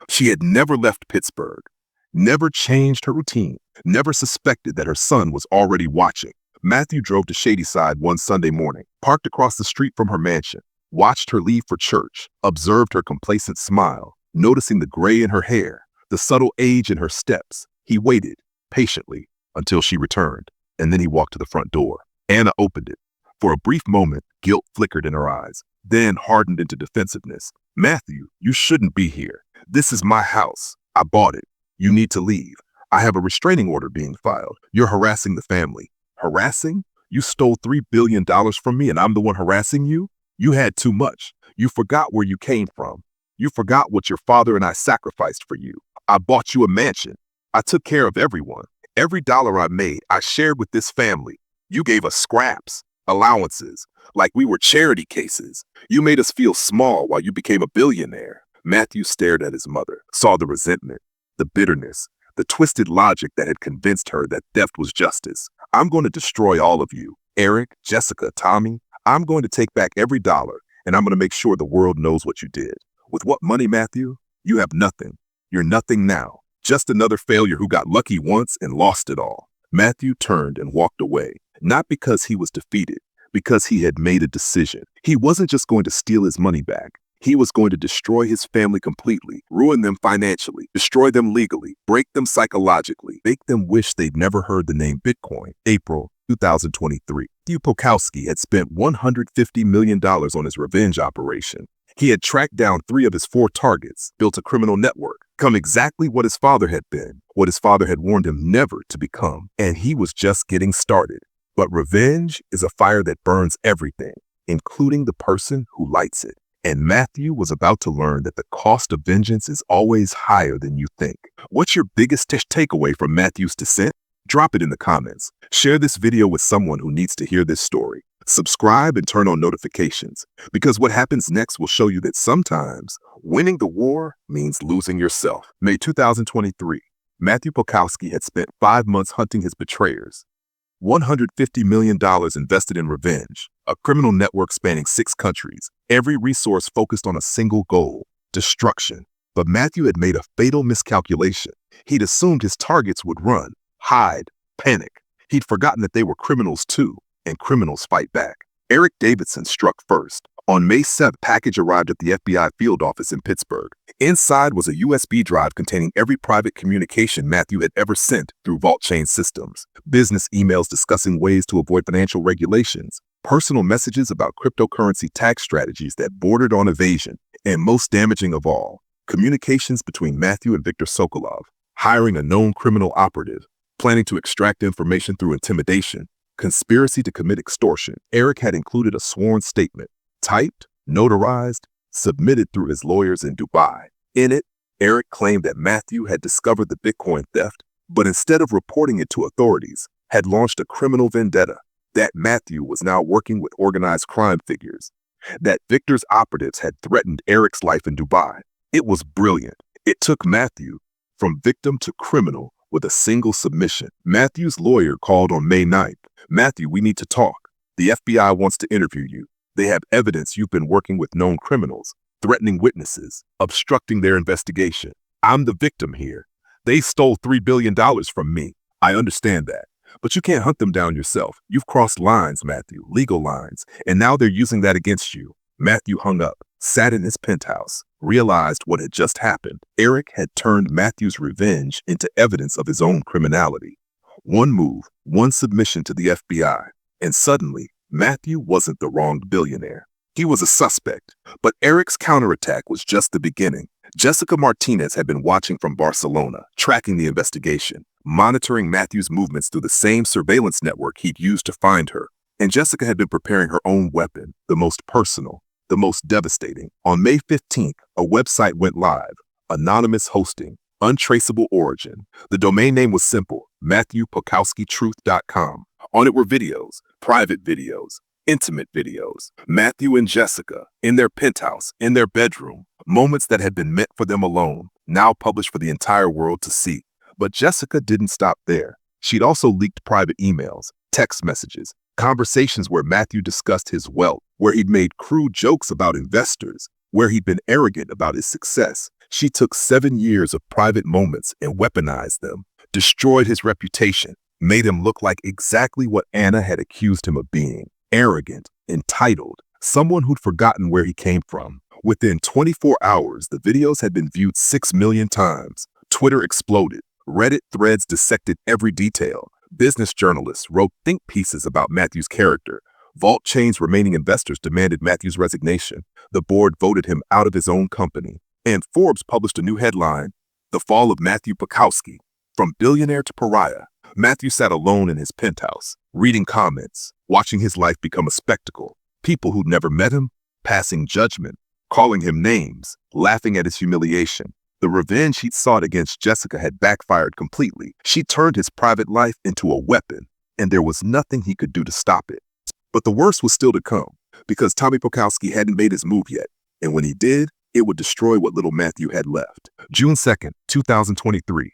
She had never left Pittsburgh, never changed her routine, never suspected that her son was already watching. Matthew drove to Shadyside one Sunday morning, parked across the street from her mansion, watched her leave for church, observed her complacent smile, noticing the gray in her hair, the subtle age in her steps. He waited, patiently, until she returned, and then he walked to the front door. Anna opened it. For a brief moment, guilt flickered in her eyes, then hardened into defensiveness. "Matthew, you shouldn't be here. This is my house. I bought it. You need to leave. I have a restraining order being filed. You're harassing the family." "Harassing? You stole $3 billion from me and I'm the one harassing you? You had too much. You forgot where you came from. You forgot what your father and I sacrificed for you. I bought you a mansion. I took care of everyone. Every dollar I made, I shared with this family. You gave us scraps, allowances, like we were charity cases. You made us feel small while you became a billionaire." Matthew stared at his mother, saw the resentment, the bitterness, the twisted logic that had convinced her that theft was justice. "I'm going to destroy all of you. Eric, Jessica, Tommy. I'm going to take back every dollar, and I'm going to make sure the world knows what you did." "With what money, Matthew? You have nothing. You're nothing now. Just another failure who got lucky once and lost it all." Matthew turned and walked away, not because he was defeated, because he had made a decision. He wasn't just going to steal his money back. He was going to destroy his family completely, ruin them financially, destroy them legally, break them psychologically, make them wish they'd never heard the name Bitcoin. April 2023. Matthew Pokowski had spent $150 million on his revenge operation. He had tracked down 3 of his 4 targets, built a criminal network, become exactly what his father had been, what his father had warned him never to become, and he was just getting started. But revenge is a fire that burns everything, including the person who lights it. And Matthew was about to learn that the cost of vengeance is always higher than you think. What's your biggest takeaway from Matthew's descent? Drop it in the comments. Share this video with someone who needs to hear this story. Subscribe and turn on notifications, because what happens next will show you that sometimes winning the war means losing yourself. May 2023. Matthew Pokowski had spent 5 months hunting his betrayers. $150 million invested in revenge, a criminal network spanning 6 countries, every resource focused on a single goal, destruction. But Matthew had made a fatal miscalculation. He'd assumed his targets would run, hide, panic. He'd forgotten that they were criminals too, and criminals fight back. Eric Davidson struck first. On May 7th, a package arrived at the FBI field office in Pittsburgh. Inside was a USB drive containing every private communication Matthew had ever sent through VaultChain systems. Business emails discussing ways to avoid financial regulations, personal messages about cryptocurrency tax strategies that bordered on evasion, and most damaging of all, communications between Matthew and Victor Sokolov, hiring a known criminal operative, planning to extract information through intimidation, conspiracy to commit extortion. Eric had included a sworn statement, typed, notarized, submitted through his lawyers in Dubai. In it, Eric claimed that Matthew had discovered the Bitcoin theft, but instead of reporting it to authorities, had launched a criminal vendetta. That Matthew was now working with organized crime figures. That Victor's operatives had threatened Eric's life in Dubai. It was brilliant. It took Matthew from victim to criminal with a single submission. Matthew's lawyer called on May 9th. Matthew, we need to talk. The FBI wants to interview you. They have evidence you've been working with known criminals, threatening witnesses, obstructing their investigation. I'm the victim here. They stole $3 billion from me. I understand that. But you can't hunt them down yourself. You've crossed lines, Matthew, legal lines, and now they're using that against you. Matthew hung up, sat in his penthouse, realized what had just happened. Eric had turned Matthew's revenge into evidence of his own criminality. One move, one submission to the FBI, and suddenly, Matthew wasn't the wronged billionaire. He was a suspect, but Eric's counterattack was just the beginning. Jessica Martinez had been watching from Barcelona, tracking the investigation, monitoring Matthew's movements through the same surveillance network he'd used to find her. And Jessica had been preparing her own weapon, the most personal, the most devastating. On May 15th, a website went live, anonymous hosting, untraceable origin. The domain name was simple, MatthewPokowskiTruth.com. On it were videos, private videos, intimate videos. Matthew and Jessica, in their penthouse, in their bedroom, moments that had been meant for them alone, now published for the entire world to see. But Jessica didn't stop there. She'd also leaked private emails, text messages, conversations where Matthew discussed his wealth, where he'd made crude jokes about investors, where he'd been arrogant about his success. She took 7 years of private moments and weaponized them, destroyed his reputation, made him look like exactly what Anna had accused him of being, arrogant, entitled, someone who'd forgotten where he came from. Within 24 hours, the videos had been viewed 6 million times. Twitter exploded. Reddit threads dissected every detail. Business journalists wrote think pieces about Matthew's character. VaultChain's remaining investors demanded Matthew's resignation. The board voted him out of his own company. And Forbes published a new headline, The Fall of Matthew Pokowski. From billionaire to pariah, Matthew sat alone in his penthouse, reading comments, watching his life become a spectacle. People who'd never met him, passing judgment, calling him names, laughing at his humiliation. The revenge he'd sought against Jessica had backfired completely. She turned his private life into a weapon, and there was nothing he could do to stop it. But the worst was still to come, because Tommy Pokowski hadn't made his move yet, and when he did, it would destroy what little Matthew had left. June 2nd, 2023.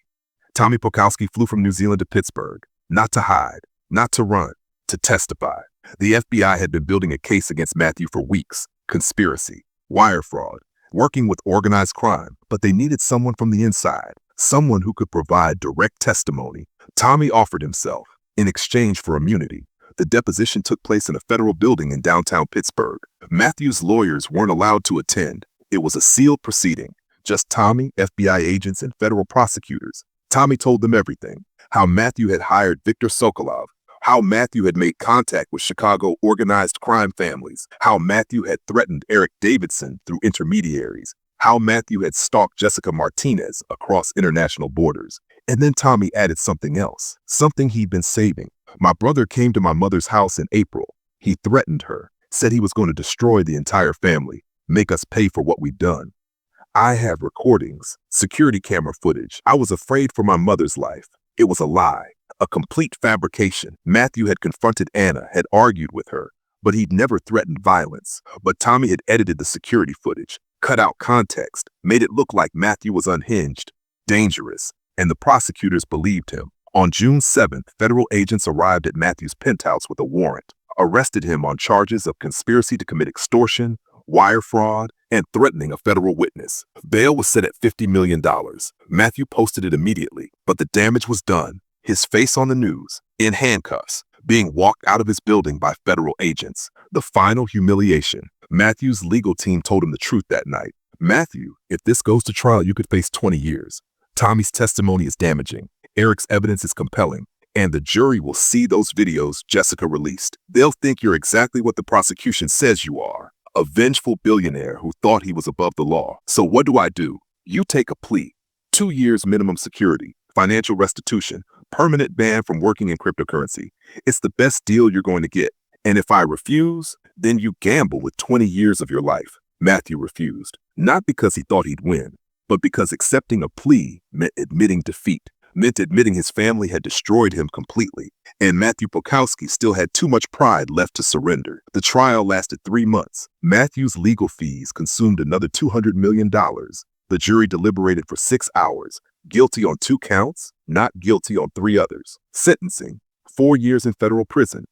Tommy Pokowski flew from New Zealand to Pittsburgh, not to hide, not to run, to testify. The FBI had been building a case against Matthew for weeks. Conspiracy, wire fraud, working with organized crime, but they needed someone from the inside, someone who could provide direct testimony. Tommy offered himself in exchange for immunity. The deposition took place in a federal building in downtown Pittsburgh. Matthew's lawyers weren't allowed to attend. It was a sealed proceeding. Just Tommy, FBI agents, and federal prosecutors. Tommy told them everything. How Matthew had hired Victor Sokolov. How Matthew had made contact with Chicago organized crime families. How Matthew had threatened Eric Davidson through intermediaries. How Matthew had stalked Jessica Martinez across international borders. And then Tommy added something else, something he'd been saving. My brother came to my mother's house in April. He threatened her, said he was going to destroy the entire family, make us pay for what we'd done. I have recordings, security camera footage. I was afraid for my mother's life. It was a lie, a complete fabrication. Matthew had confronted Anna, had argued with her, but he'd never threatened violence. But Tommy had edited the security footage, cut out context, made it look like Matthew was unhinged, dangerous, and the prosecutors believed him. On June 7th, federal agents arrived at Matthew's penthouse with a warrant, arrested him on charges of conspiracy to commit extortion, wire fraud, and threatening a federal witness. Bail was set at $50 million. Matthew posted it immediately, but the damage was done. His face on the news, in handcuffs, being walked out of his building by federal agents. The final humiliation. Matthew's legal team told him the truth that night. Matthew, if this goes to trial, you could face 20 years. Tommy's testimony is damaging. Eric's evidence is compelling. And the jury will see those videos Jessica released. They'll think you're exactly what the prosecution says you are. A vengeful billionaire who thought he was above the law. So what do? You take a plea. 2 years minimum security, financial restitution, permanent ban from working in cryptocurrency. It's the best deal you're going to get. And if I refuse, then you gamble with 20 years of your life. Matthew refused, not because he thought he'd win, but because accepting a plea meant admitting defeat. meant admitting his family had destroyed him completely, and Matthew Pokowski still had too much pride left to surrender. The trial lasted 3 months. Matthew's legal fees consumed another $200 million. The jury deliberated for 6 hours. Guilty on 2 counts, not guilty on 3 others. Sentencing: 4 years in federal prison,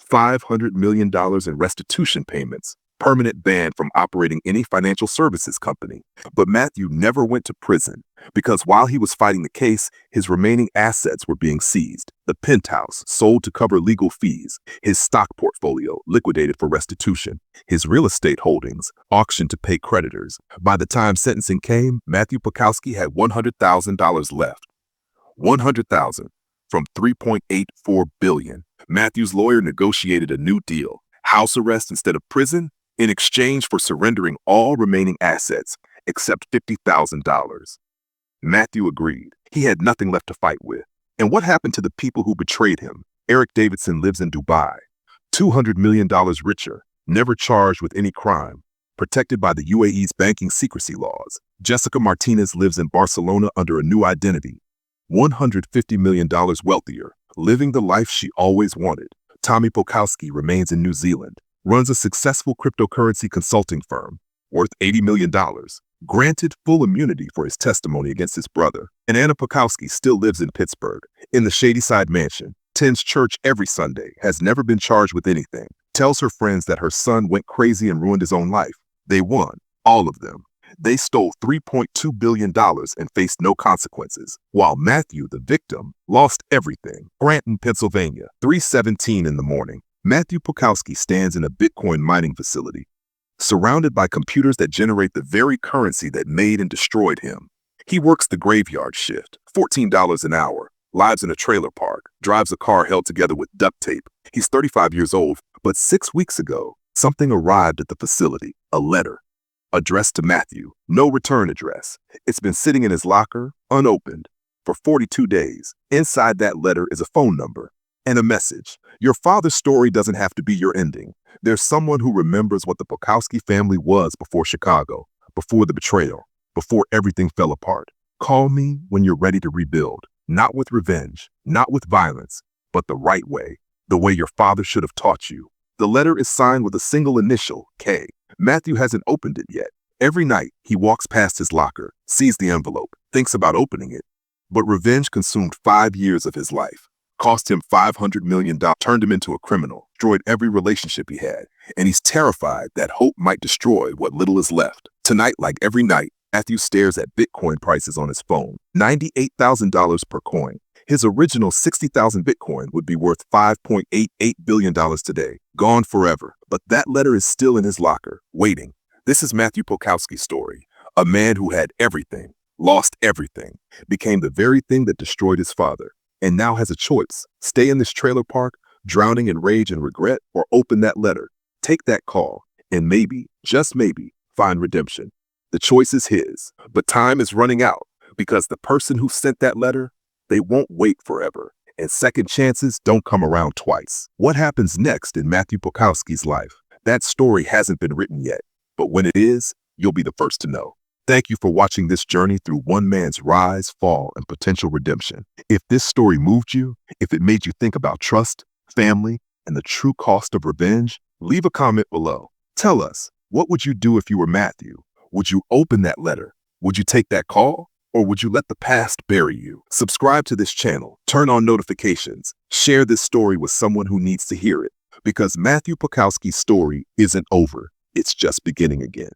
$500 million in restitution payments, permanent ban from operating any financial services company. But Matthew never went to prison because while he was fighting the case, his remaining assets were being seized. The penthouse sold to cover legal fees, his stock portfolio liquidated for restitution, his real estate holdings auctioned to pay creditors. By the time sentencing came, Matthew Pokowski had $100,000 left. $100,000 from $3.84 billion. Matthew's lawyer negotiated a new deal: house arrest instead of prison, in exchange for surrendering all remaining assets except $50,000. Matthew agreed. He had nothing left to fight with. And what happened to the people who betrayed him? Eric Davidson lives in Dubai, $200 million richer, never charged with any crime, protected by the UAE's banking secrecy laws. Jessica Martinez lives in Barcelona under a new identity, $150 million wealthier, living the life she always wanted. Tommy Pokowski remains in New Zealand, runs a successful cryptocurrency consulting firm, worth $80 million, granted full immunity for his testimony against his brother. And Anna Pokowski still lives in Pittsburgh, in the Shadyside mansion, attends church every Sunday, has never been charged with anything, tells her friends that her son went crazy and ruined his own life. They won, all of them. They stole $3.2 billion and faced no consequences, while Matthew, the victim, lost everything. Granton, Pennsylvania, 3:17 in the morning. Matthew Pokowski stands in a Bitcoin mining facility, surrounded by computers that generate the very currency that made and destroyed him. He works the graveyard shift, $14 an hour, lives in a trailer park, drives a car held together with duct tape. He's 35 years old, but 6 weeks ago, something arrived at the facility: a letter addressed to Matthew, no return address. It's been sitting in his locker, unopened, for 42 days. Inside that letter is a phone number and a message: your father's story doesn't have to be your ending. There's someone who remembers what the Pokowski family was before Chicago, before the betrayal, before everything fell apart. Call me when you're ready to rebuild, not with revenge, not with violence, but the right way, the way your father should have taught you. The letter is signed with a single initial, K. Matthew hasn't opened it yet. Every night, he walks past his locker, sees the envelope, thinks about opening it. But revenge consumed 5 years of his life, cost him $500 million, turned him into a criminal, destroyed every relationship he had, and he's terrified that hope might destroy what little is left. Tonight, like every night, Matthew stares at Bitcoin prices on his phone, $98,000 per coin. His original 60,000 Bitcoin would be worth $5.88 billion today, gone forever. But that letter is still in his locker, waiting. This is Matthew Pokowski's story, a man who had everything, lost everything, became the very thing that destroyed his father, and now has a choice: stay in this trailer park, drowning in rage and regret, or open that letter, take that call, and maybe, just maybe, find redemption. The choice is his, but time is running out because the person who sent that letter, they won't wait forever, and second chances don't come around twice. What happens next in Matthew Pokowski's life? That story hasn't been written yet, but when it is, you'll be the first to know. Thank you for watching this journey through one man's rise, fall, and potential redemption. If this story moved you, if it made you think about trust, family, and the true cost of revenge, leave a comment below. Tell us, what would you do if you were Matthew? Would you open that letter? Would you take that call? Or would you let the past bury you? Subscribe to this channel, turn on notifications, share this story with someone who needs to hear it, because Matthew Pokowski's story isn't over. It's just beginning again.